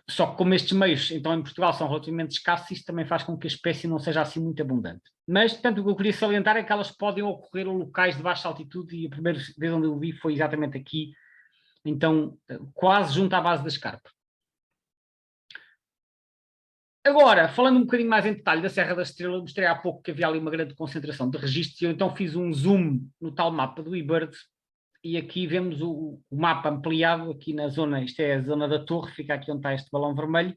Só que como estes meios, então, em Portugal são relativamente escassos, isto também faz com que a espécie não seja assim muito abundante. Mas, portanto, o que eu queria salientar é que elas podem ocorrer em locais de baixa altitude, e a primeira vez onde eu vi foi exatamente aqui, então, quase junto à base da escarpa. Agora, falando um bocadinho mais em detalhe da Serra da Estrela, eu mostrei há pouco que havia ali uma grande concentração de registros, e eu então fiz um zoom no tal mapa do eBird, e aqui vemos o mapa ampliado, aqui na zona, isto é a zona da Torre, fica aqui onde está este balão vermelho.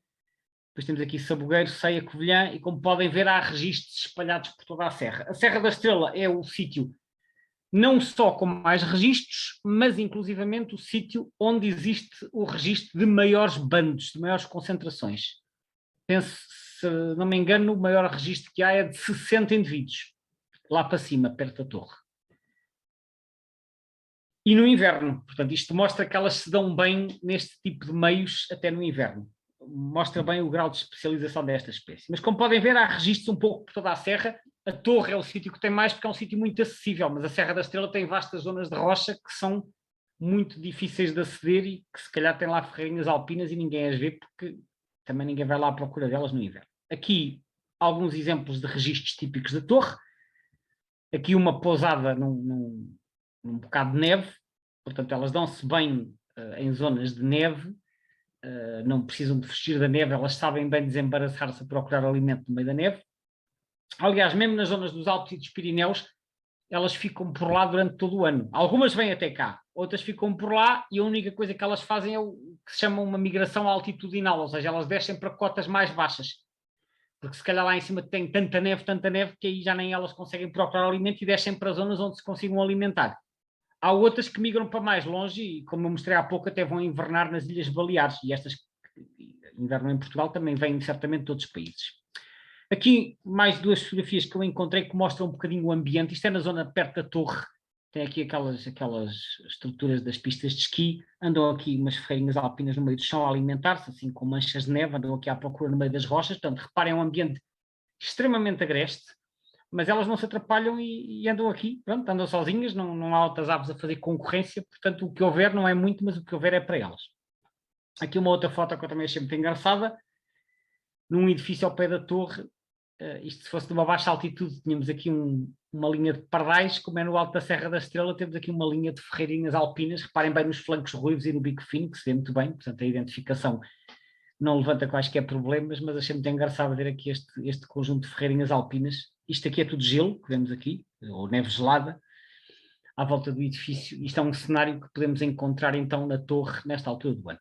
Depois temos aqui Sabugueiro, Ceia, Covilhã, e como podem ver há registros espalhados por toda a serra. A Serra da Estrela é o sítio não só com mais registros, mas inclusivamente o sítio onde existe o registro de maiores bandos, de maiores concentrações. Penso, se não me engano, o maior registro que há é de 60 indivíduos, lá para cima, perto da torre. E no inverno, portanto, isto mostra que elas se dão bem neste tipo de meios até no inverno. Mostra bem o grau de especialização desta espécie. Mas como podem ver, há registros um pouco por toda a serra. A Torre é o sítio que tem mais, porque é um sítio muito acessível, mas a Serra da Estrela tem vastas zonas de rocha que são muito difíceis de aceder, e que se calhar tem lá ferreirinhas alpinas e ninguém as vê, porque também ninguém vai lá à procura delas no inverno. Aqui alguns exemplos de registros típicos da Torre. Aqui uma pousada num bocado de neve, portanto elas dão-se bem em zonas de neve, não precisam de fugir da neve, elas sabem bem desembaraçar-se a procurar alimento no meio da neve. Aliás, mesmo nas zonas dos Alpes e dos Pirineus, elas ficam por lá durante todo o ano. Algumas vêm até cá, outras ficam por lá, e a única coisa que elas fazem é o que se chama uma migração altitudinal, ou seja, elas descem para cotas mais baixas, porque se calhar lá em cima tem tanta neve, que aí já nem elas conseguem procurar alimento e descem para zonas onde se consigam alimentar. Há outras que migram para mais longe e, como eu mostrei há pouco, até vão invernar nas Ilhas Baleares, e estas que invernam em Portugal também vêm certamente de outros países. Aqui mais duas fotografias que eu encontrei que mostram um bocadinho o ambiente. Isto é na zona perto da Torre, tem aqui aquelas estruturas das pistas de esqui, andam aqui umas ferreirinhas alpinas no meio do chão a alimentar-se, assim com manchas de neve, andam aqui à procura no meio das rochas. Portanto, reparem, é um ambiente extremamente agreste, mas elas não se atrapalham e andam aqui, pronto, andam sozinhas, não há outras aves a fazer concorrência, portanto o que houver não é muito, mas o que houver é para elas. Aqui uma outra foto que eu também achei muito engraçada, num edifício ao pé da torre, isto se fosse de uma baixa altitude, tínhamos aqui uma linha de pardais, como é no alto da Serra da Estrela, temos aqui uma linha de ferreirinhas alpinas. Reparem bem nos flancos ruivos e no bico fino, que se vê muito bem, portanto a identificação não levanta quaisquer problemas, mas achei muito engraçado ver aqui este conjunto de ferreirinhas alpinas. Isto aqui é tudo gelo, que vemos aqui, ou neve gelada. à volta do edifício. Isto é um cenário que podemos encontrar então na torre nesta altura do ano.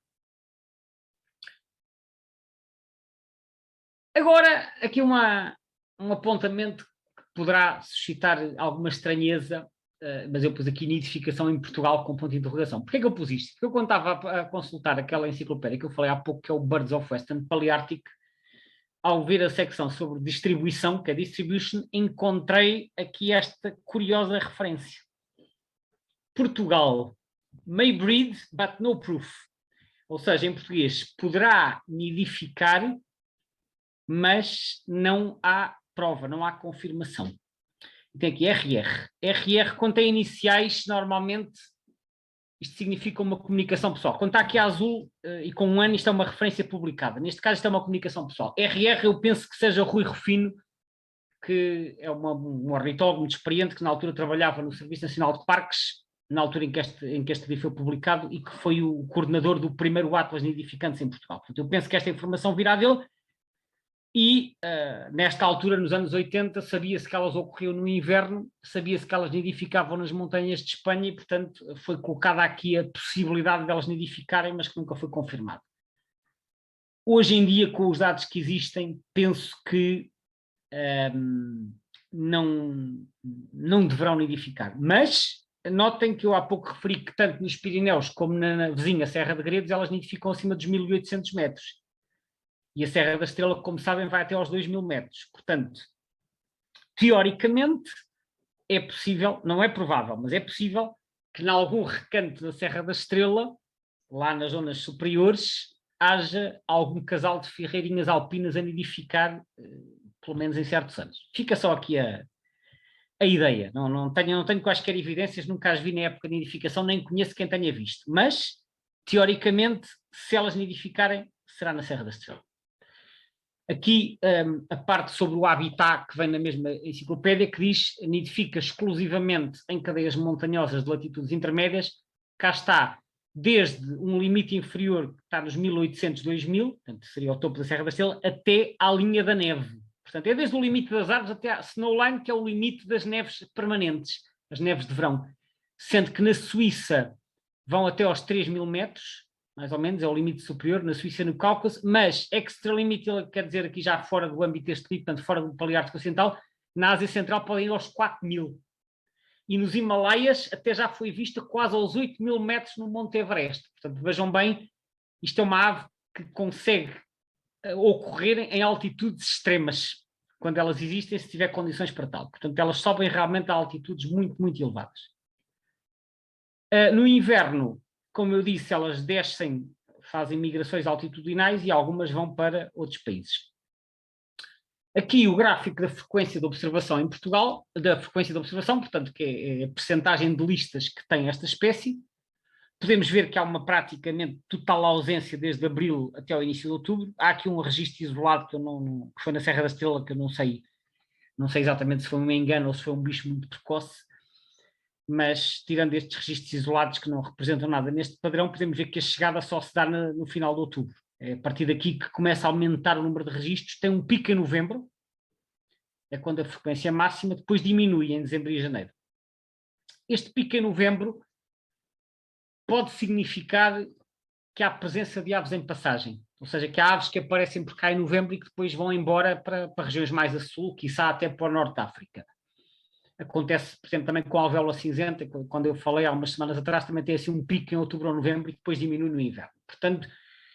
Agora, aqui um apontamento que poderá suscitar alguma estranheza, mas eu pus aqui nidificação em Portugal com ponto de interrogação. Porquê que eu pus isto? Porque eu, quando estava a consultar aquela enciclopédia que eu falei há pouco, que é o Birds of Western Palearctic, ao ver a secção sobre distribuição, que é distribution, encontrei aqui esta curiosa referência. Portugal may breed, but no proof. Ou seja, em português, poderá nidificar, mas não há prova, não há confirmação. Tem aqui RR. RR, quando tem iniciais, normalmente isto significa uma comunicação pessoal. Quando está aqui a azul e com um ano, isto é uma referência publicada. Neste caso, isto é uma comunicação pessoal. RR, eu penso que seja Rui Rufino, que é um ornitólogo muito experiente, que na altura trabalhava no Serviço Nacional de Parques, na altura em que este livro foi publicado, e que foi o coordenador do primeiro Atlas Nidificantes em Portugal. Portanto, eu penso que esta informação virá dele. E nesta altura, nos anos 80, sabia-se que elas ocorriam no inverno, sabia-se que elas nidificavam nas montanhas de Espanha e, portanto, foi colocada aqui a possibilidade de elas nidificarem, mas que nunca foi confirmado. Hoje em dia, com os dados que existem, penso que não deverão nidificar. Mas notem que eu há pouco referi que tanto nos Pirineus como na vizinha Serra de Gredos, elas nidificam acima dos 1800 metros. E a Serra da Estrela, como sabem, vai até aos 2000 metros. Portanto, teoricamente, é possível, não é provável, mas é possível que em algum recanto da Serra da Estrela, lá nas zonas superiores, haja algum casal de ferreirinhas alpinas a nidificar, pelo menos em certos anos. Fica só aqui a ideia. Não tenho quaisquer evidências, nunca as vi na época de nidificação, nem conheço quem tenha visto. Mas, teoricamente, se elas nidificarem, será na Serra da Estrela. Aqui a parte sobre o habitat que vem na mesma enciclopédia, que diz nidifica exclusivamente em cadeias montanhosas de latitudes intermédias. Cá está, desde um limite inferior que está nos 1800, 2000, portanto seria o topo da Serra da Estrela, até à linha da neve. Portanto, é desde o limite das árvores até à snowline, que é o limite das neves permanentes, as neves de verão. Sendo que na Suíça vão até aos 3000 metros, mais ou menos, é o limite superior, na Suíça e no Cáucaso, mas extra limite, quer dizer aqui já fora do âmbito deste tipo, portanto fora do Paleártico Ocidental, na Ásia Central podem ir aos 4000. E nos Himalaias até já foi vista quase aos 8000 metros no Monte Everest. Portanto, vejam bem, isto é uma ave que consegue ocorrer em altitudes extremas, quando elas existem, se tiver condições para tal. Portanto, elas sobem realmente a altitudes muito, muito elevadas. No inverno, como eu disse, elas descem, fazem migrações altitudinais e algumas vão para outros países. Aqui o gráfico da frequência de observação em Portugal, da frequência de observação, portanto, que é a percentagem de listas que tem esta espécie. Podemos ver que há uma praticamente total ausência desde abril até ao início de outubro. Há aqui um registro isolado que foi na Serra da Estrela, que eu não sei exatamente se foi um engano ou se foi um bicho muito precoce, mas tirando estes registros isolados que não representam nada neste padrão, podemos ver que a chegada só se dá no final de outubro. É a partir daqui que começa a aumentar o número de registros, tem um pico em novembro, é quando a frequência é máxima, depois diminui em dezembro e janeiro. Este pico em novembro pode significar que há presença de aves em passagem, ou seja, que há aves que aparecem por cá em novembro e que depois vão embora para regiões mais a sul, quiçá até para o norte da África. Acontece, por exemplo, também com a alvéola cinzenta, quando eu falei há umas semanas atrás, também tem assim um pico em outubro ou novembro e depois diminui no inverno. Portanto,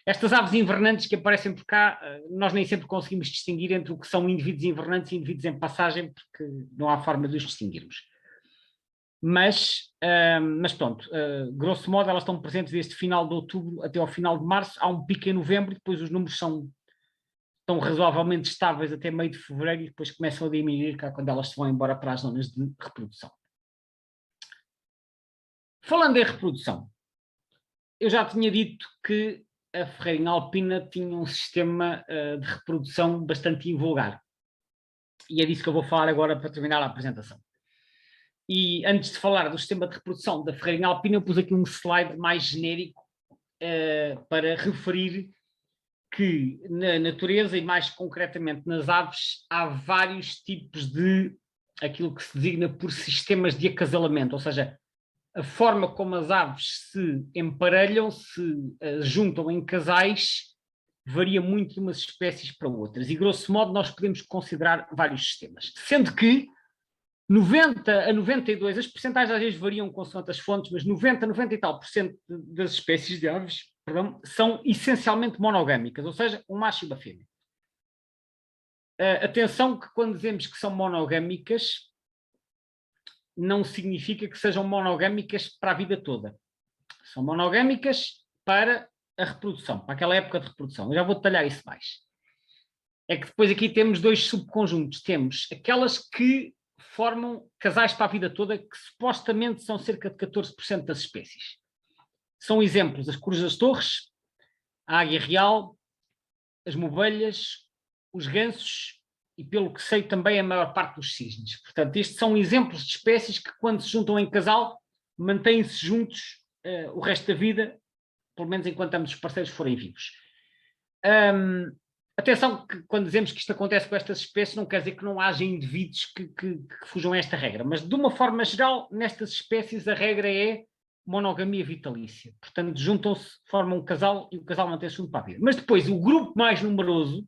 estas aves invernantes que aparecem por cá, nós nem sempre conseguimos distinguir entre o que são indivíduos invernantes e indivíduos em passagem, porque não há forma de os distinguirmos. Mas pronto, grosso modo elas estão presentes desde final de outubro até ao final de março, há um pico em novembro e depois os números estão razoavelmente estáveis até meio de fevereiro e depois começam a diminuir quando elas se vão embora para as zonas de reprodução. Falando em reprodução, eu já tinha dito que a ferreirinha alpina tinha um sistema de reprodução bastante invulgar. E é disso que eu vou falar agora para terminar a apresentação. E antes de falar do sistema de reprodução da ferreirinha alpina, eu pus aqui um slide mais genérico para referir que na natureza e mais concretamente nas aves há vários tipos de aquilo que se designa por sistemas de acasalamento, ou seja, a forma como as aves se emparelham, se juntam em casais, varia muito de umas espécies para outras. E, grosso modo, nós podemos considerar vários sistemas. Sendo que 90 a 92, as percentagens às vezes variam consoante as fontes, mas 90, 90 e tal por cento das espécies de aves, perdão, são essencialmente monogâmicas, ou seja, um macho e uma fêmea. Atenção que quando dizemos que são monogâmicas, não significa que sejam monogâmicas para a vida toda. São monogâmicas para a reprodução, para aquela época de reprodução. Eu já vou detalhar isso mais. É que depois aqui temos dois subconjuntos. Temos aquelas que formam casais para a vida toda, que supostamente são cerca de 14% das espécies. São exemplos as corujas das torres, a águia real, as movelhas, os gansos e, pelo que sei, também a maior parte dos cisnes. Portanto, estes são exemplos de espécies que, quando se juntam em casal, mantêm-se juntos o resto da vida, pelo menos enquanto ambos os parceiros forem vivos. Atenção que quando dizemos que isto acontece com estas espécies, não quer dizer que não haja indivíduos que fujam a esta regra, mas de uma forma geral, nestas espécies a regra é monogamia vitalícia. Portanto, juntam-se, formam um casal e o casal mantém-se junto para a vida. Mas depois, o grupo mais numeroso,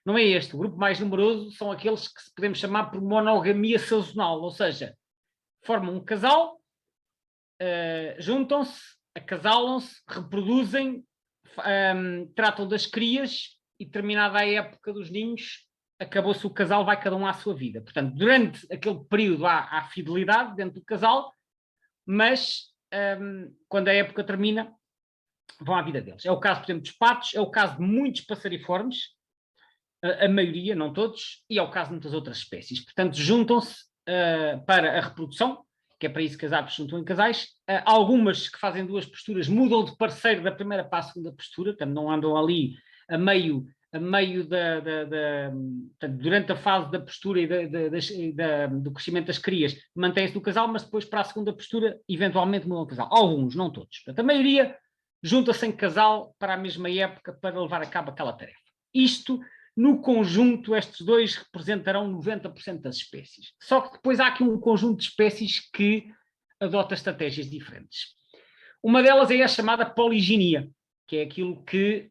não é este, o grupo mais numeroso são aqueles que podemos chamar por monogamia sazonal, ou seja, formam um casal, juntam-se, acasalam-se, reproduzem, tratam das crias e, terminada a época dos ninhos, acabou-se o casal, vai cada um à sua vida. Portanto, durante aquele período há fidelidade dentro do casal, mas quando a época termina, vão à vida deles. É o caso, por exemplo, dos patos, é o caso de muitos passariformes, a maioria, não todos, e é o caso de muitas outras espécies. Portanto, juntam-se para a reprodução, que é para isso que as aves se juntam em casais. Algumas que fazem duas posturas mudam de parceiro da primeira para a segunda postura, portanto, não andam ali a meio portanto, durante a fase da postura e do crescimento das crias, mantém-se no casal, mas depois para a segunda postura, eventualmente mudam o casal. Alguns, não todos. Portanto, a maioria junta-se em casal para a mesma época para levar a cabo aquela tarefa. Isto, no conjunto, estes dois representarão 90% das espécies. Só que depois há aqui um conjunto de espécies que adota estratégias diferentes. Uma delas é a chamada poliginia, que é aquilo que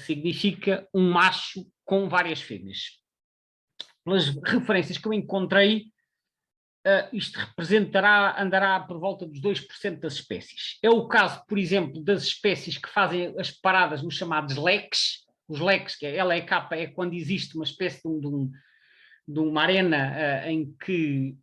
significa um macho com várias fêmeas. Pelas referências que eu encontrei, isto andará por volta dos 2% das espécies. É o caso, por exemplo, das espécies que fazem as paradas nos chamados leques. Os leques, que é LEK, é quando existe uma espécie de uma arena em que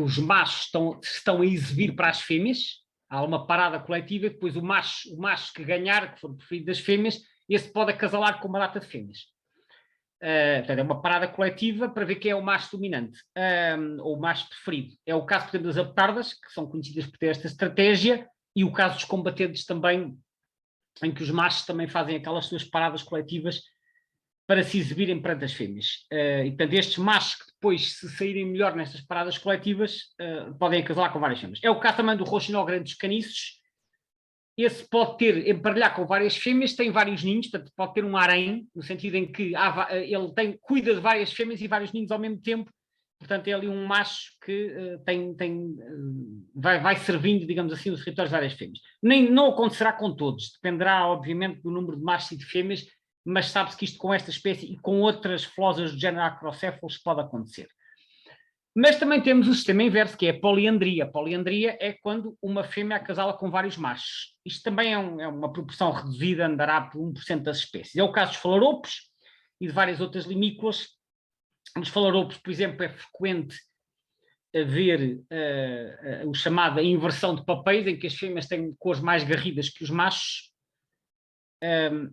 os machos estão a exibir para as fêmeas. Há uma parada coletiva e depois o macho que ganhar, que for preferido das fêmeas, esse pode acasalar com uma data de fêmeas. Portanto, é uma parada coletiva para ver quem é o macho dominante, ou o macho preferido. É o caso, por exemplo, das apetardas, que são conhecidas por ter esta estratégia, e o caso dos combatentes também, em que os machos também fazem aquelas suas paradas coletivas para se exibirem perante as fêmeas. E, portanto, estes machos que depois, se saírem melhor nestas paradas coletivas, podem acasalar com várias fêmeas. É o caso também do roxinogrande dos caniços. Esse pode emparelhar com várias fêmeas, tem vários ninhos, portanto, pode ter um harém, no sentido em que ele cuida de várias fêmeas e vários ninhos ao mesmo tempo. Portanto, é ali um macho que vai servindo, digamos assim, os territórios de várias fêmeas. Não acontecerá com todos, dependerá, obviamente, do número de machos e de fêmeas, mas sabe-se que isto com esta espécie e com outras flosas do género acrocéfalos pode acontecer. Mas também temos o sistema inverso, que é a poliandria. A poliandria é quando uma fêmea acasala com vários machos. Isto também é uma proporção reduzida, andará por 1% das espécies. É o caso dos falaropos e de várias outras limícolas. Nos falaropos, por exemplo, é frequente haver o chamado inversão de papéis, em que as fêmeas têm cores mais garridas que os machos,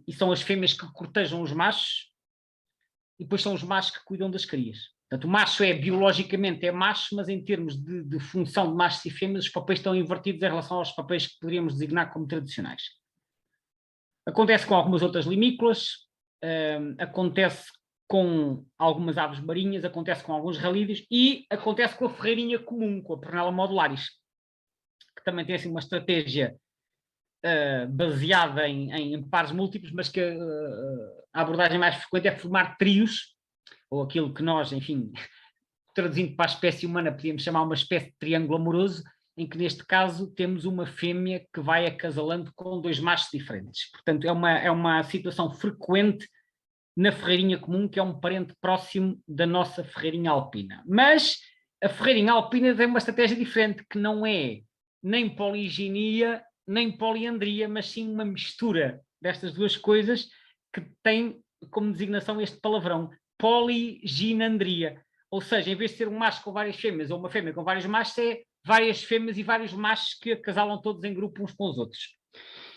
e são as fêmeas que cortejam os machos, e depois são os machos que cuidam das crias. Portanto, o macho biologicamente é macho, mas em termos de função de machos e fêmeas, os papéis estão invertidos em relação aos papéis que poderíamos designar como tradicionais. Acontece com algumas outras limícolas, acontece com algumas aves marinhas, acontece com alguns ralídeos e acontece com a ferreirinha comum, com a Pernela modularis, que também tem assim uma estratégia baseada em pares múltiplos, mas que a abordagem mais frequente é formar trios, ou aquilo que nós, enfim, traduzindo para a espécie humana, podíamos chamar uma espécie de triângulo amoroso, em que neste caso temos uma fêmea que vai acasalando com dois machos diferentes. Portanto, é uma situação frequente na ferreirinha comum, que é um parente próximo da nossa ferreirinha alpina. Mas a ferreirinha alpina tem uma estratégia diferente, que não é nem poliginia, nem poliandria, mas sim uma mistura destas duas coisas que tem como designação este palavrão, poliginandria. Ou seja, em vez de ser um macho com várias fêmeas ou uma fêmea com vários machos, é várias fêmeas e vários machos que acasalam todos em grupo uns com os outros.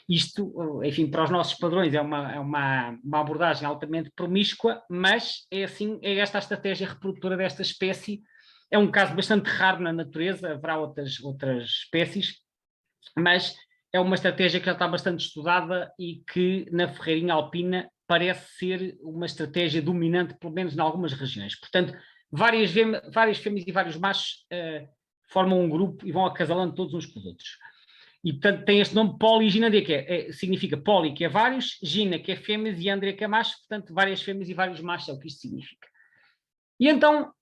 Isto, enfim, para os nossos padrões é uma abordagem altamente promíscua, mas é assim, é esta a estratégia reprodutora desta espécie. É um caso bastante raro na natureza, haverá outras espécies, mas é uma estratégia que já está bastante estudada e que na ferreirinha alpina parece ser uma estratégia dominante, pelo menos em algumas regiões. Portanto, várias fêmeas e vários machos formam um grupo e vão acasalando todos uns com os outros. E, portanto, tem este nome poliginandria, que significa poli, que é vários, gina, que é fêmeas, e andria, que é macho, portanto, várias fêmeas e vários machos é o que isto significa. E então,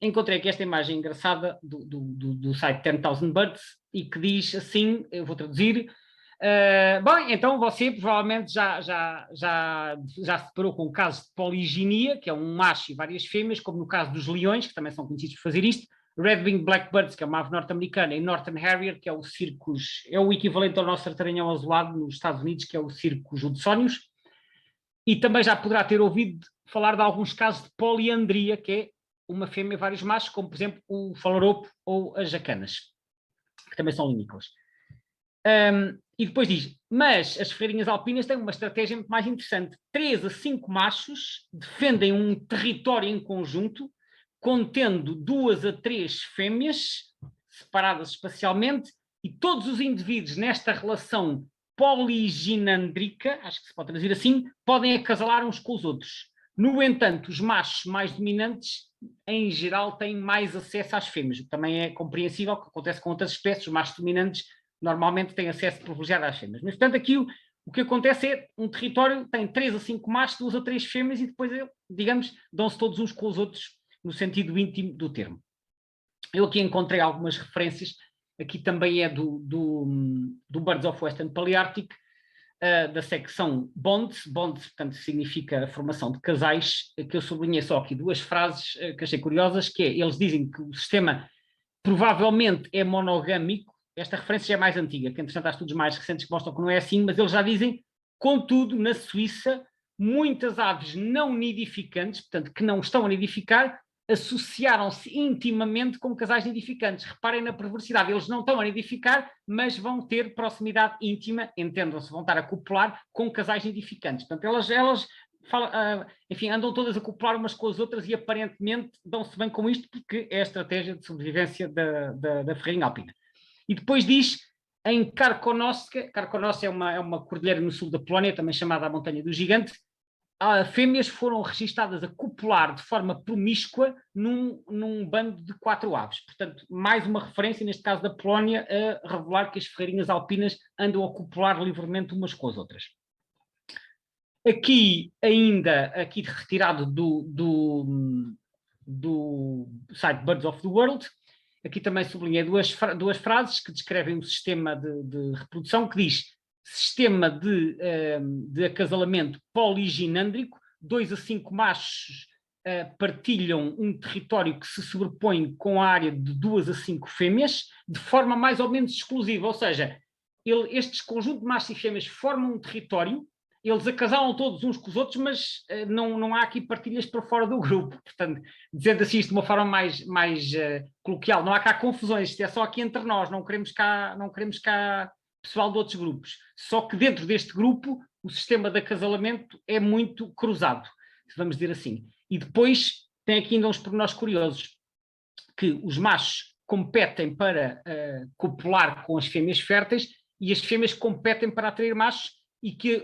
encontrei aqui esta imagem engraçada do site 10,000 Birds, e que diz assim, eu vou traduzir, bem, então você provavelmente já se deparou com o caso de poliginia, que é um macho e várias fêmeas, como no caso dos leões, que também são conhecidos por fazer isto, Red-winged blackbirds, que é uma ave norte-americana, e Northern Harrier, que é o circus, é o equivalente ao nosso sartaranhão azulado nos Estados Unidos, que é o circus Hudsonius. E também já poderá ter ouvido falar de alguns casos de poliandria, que é uma fêmea e vários machos, como por exemplo o falaropo ou as jacanas, que também são limícolas. E depois diz, mas as ferreirinhas alpinas têm uma estratégia muito mais interessante. 3 a 5 machos defendem um território em conjunto, contendo 2 a 3 fêmeas, separadas espacialmente, e todos os indivíduos nesta relação poliginandrica, acho que se pode traduzir assim, podem acasalar uns com os outros. No entanto, os machos mais dominantes, em geral, têm mais acesso às fêmeas, o que também é compreensível, que acontece com outras espécies. Os machos dominantes normalmente têm acesso privilegiado às fêmeas. Mas, portanto, aqui o que acontece é um território tem 3 a 5 machos, 2 a 3 fêmeas, e depois, digamos, dão-se todos uns com os outros, no sentido íntimo do termo. Eu aqui encontrei algumas referências, aqui também é do Birds of Western Palearctic, da secção Bonds, portanto, significa a formação de casais, que eu sublinhei só aqui 2 frases que achei curiosas, que é, eles dizem que o sistema provavelmente é monogâmico. Esta referência já é mais antiga, que entretanto há estudos mais recentes que mostram que não é assim, mas eles já dizem, contudo, na Suíça, muitas aves não nidificantes, portanto, que não estão a nidificar, associaram-se intimamente com casais nidificantes. Reparem na perversidade, eles não estão a nidificar, mas vão ter proximidade íntima, entendam-se, vão estar a copular com casais nidificantes. Portanto, elas enfim, andam todas a coplar umas com as outras e aparentemente dão-se bem com isto, porque é a estratégia de sobrevivência da ferreirinha alpina. E depois diz, em Karkonosze é uma cordilheira no sul da Polónia, também chamada a Montanha do Gigante, fêmeas foram registadas a copular de forma promíscua num bando de 4 aves. Portanto, mais uma referência, neste caso da Polónia, a revelar que as ferreirinhas alpinas andam a copular livremente umas com as outras. Aqui, retirado do site Birds of the World, aqui também sublinhei duas frases que descrevem um sistema de reprodução, que diz sistema de acasalamento poliginândrico, 2 a 5 machos partilham um território que se sobrepõe com a área de 2 a 5 fêmeas, de forma mais ou menos exclusiva, ou seja, estes conjuntos de machos e fêmeas formam um território, eles acasalam todos uns com os outros, mas não há aqui partilhas para fora do grupo. Portanto, dizendo assim isto de uma forma mais coloquial, não há cá confusões, isto é só aqui entre nós, não queremos cá pessoal de outros grupos. Só que dentro deste grupo, o sistema de acasalamento é muito cruzado, vamos dizer assim. E depois tem aqui ainda uns pormenores curiosos, que os machos competem para copular com as fêmeas férteis e as fêmeas competem para atrair machos, e que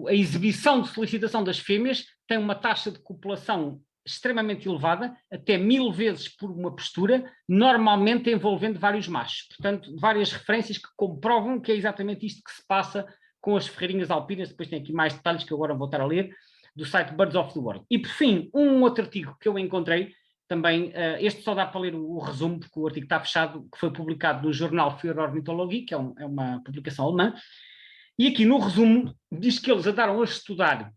a exibição de solicitação das fêmeas tem uma taxa de copulação extremamente elevada, até 1000 vezes por uma postura, normalmente envolvendo vários machos. Portanto, várias referências que comprovam que é exatamente isto que se passa com as ferreirinhas alpinas. Depois tem aqui mais detalhes que eu agora vou estar a ler, do site Birds of the World. E por fim, um outro artigo que eu encontrei, também, este só dá para ler o resumo, porque o artigo está fechado, que foi publicado no jornal Für Ornithologie, que é uma publicação alemã, e aqui no resumo diz que eles andaram a estudar,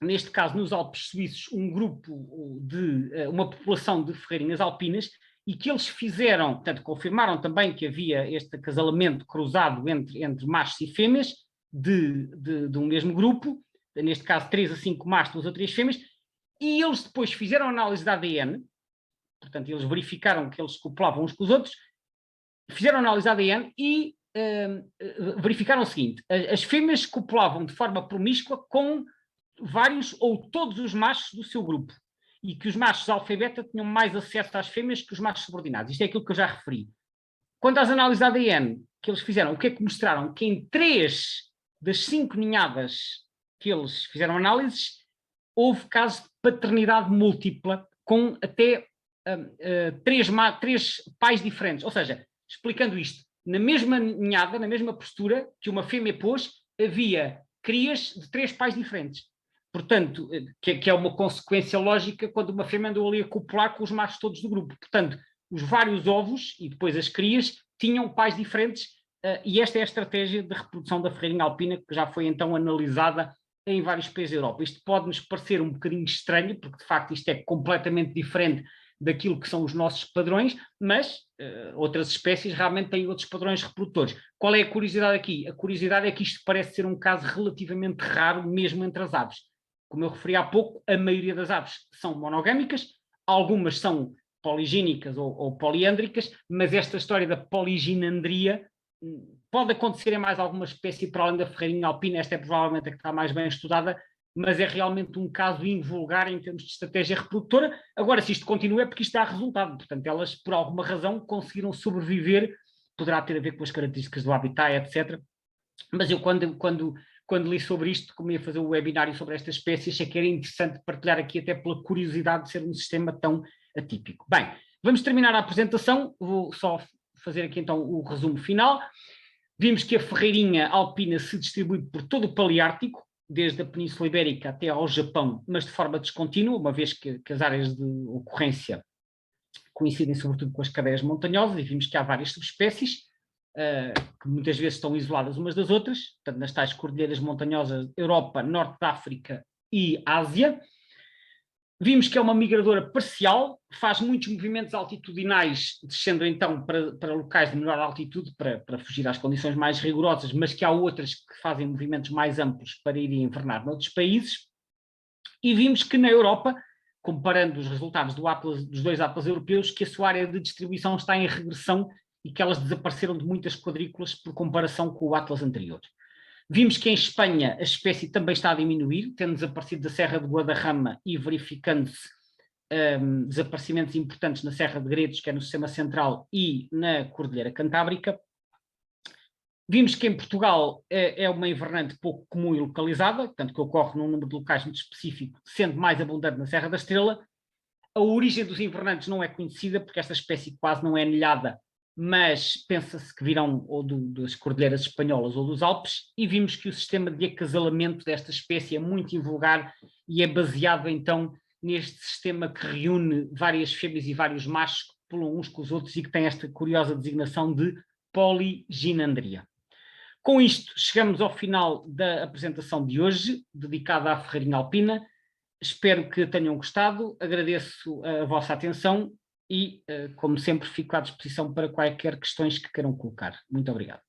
neste caso nos Alpes Suíços, um grupo de uma população de ferreirinhas alpinas, e que eles fizeram, portanto, confirmaram também que havia este acasalamento cruzado entre machos e fêmeas de um mesmo grupo, neste caso 3 a 5 machos, 2 a 3 fêmeas, e eles depois fizeram análise de ADN, portanto, eles verificaram que eles se copulavam uns com os outros, fizeram análise de ADN e verificaram o seguinte: as fêmeas copulavam de forma promíscua com vários ou todos os machos do seu grupo, e que os machos alfa e beta tinham mais acesso às fêmeas que os machos subordinados. Isto é aquilo que eu já referi. Quanto às análises de ADN que eles fizeram, o que é que mostraram? Que em 3 das 5 ninhadas que eles fizeram análises, houve casos de paternidade múltipla com até 3 pais diferentes. Ou seja, explicando isto, na mesma ninhada, na mesma postura que uma fêmea pôs, havia crias de 3 pais diferentes. Portanto, que é uma consequência lógica quando uma fêmea andou ali a copular com os machos todos do grupo. Portanto, os vários ovos e depois as crias tinham pais diferentes, e esta é a estratégia de reprodução da ferreirinha alpina, que já foi então analisada em vários países da Europa. Isto pode-nos parecer um bocadinho estranho, porque de facto isto é completamente diferente daquilo que são os nossos padrões, mas outras espécies realmente têm outros padrões reprodutores. Qual é a curiosidade aqui? A curiosidade é que isto parece ser um caso relativamente raro mesmo entre as aves. Como eu referi há pouco, a maioria das aves são monogâmicas, algumas são poligínicas ou poliândricas, mas esta história da poliginandria pode acontecer em mais alguma espécie para além da ferreirinha alpina. Esta é provavelmente a que está mais bem estudada, mas é realmente um caso invulgar em termos de estratégia reprodutora. Agora, se isto continua, é porque isto dá resultado. Portanto, elas, por alguma razão, conseguiram sobreviver. Poderá ter a ver com as características do habitat, etc. Mas eu, quando li sobre isto, como ia fazer o webinário sobre esta espécie, achei que era interessante partilhar aqui, até pela curiosidade de ser um sistema tão atípico. Bem, vamos terminar a apresentação. Vou só fazer aqui então o resumo final. Vimos que a ferreirinha alpina se distribui por todo o Paleártico, desde a Península Ibérica até ao Japão, mas de forma descontínua, uma vez que as áreas de ocorrência coincidem sobretudo com as cadeias montanhosas, e vimos que há várias subespécies, que muitas vezes estão isoladas umas das outras, portanto, nas tais cordilheiras montanhosas, Europa, Norte da África e Ásia. Vimos que é uma migradora parcial, faz muitos movimentos altitudinais, descendo então para locais de menor altitude, para fugir às condições mais rigorosas, mas que há outras que fazem movimentos mais amplos para ir invernar noutros países. E vimos que na Europa, comparando os resultados dos 2 atlas europeus, que a sua área de distribuição está em regressão e que elas desapareceram de muitas quadrículas por comparação com o atlas anterior. Vimos que em Espanha a espécie também está a diminuir, tendo desaparecido da Serra de Guadarrama e verificando-se desaparecimentos importantes na Serra de Gredos, que é no sistema central, e na Cordilheira Cantábrica. Vimos que em Portugal é uma invernante pouco comum e localizada, portanto que ocorre num número de locais muito específico, sendo mais abundante na Serra da Estrela. A origem dos invernantes não é conhecida, porque esta espécie quase não é anilhada, mas pensa-se que virão ou das cordilheiras espanholas ou dos Alpes, e vimos que o sistema de acasalamento desta espécie é muito invulgar e é baseado então neste sistema que reúne várias fêmeas e vários machos que pulam uns com os outros e que tem esta curiosa designação de poliginandria. Com isto, chegamos ao final da apresentação de hoje, dedicada à ferreirinha alpina. Espero que tenham gostado, agradeço a vossa atenção e, como sempre, fico à disposição para quaisquer questões que queiram colocar. Muito obrigado.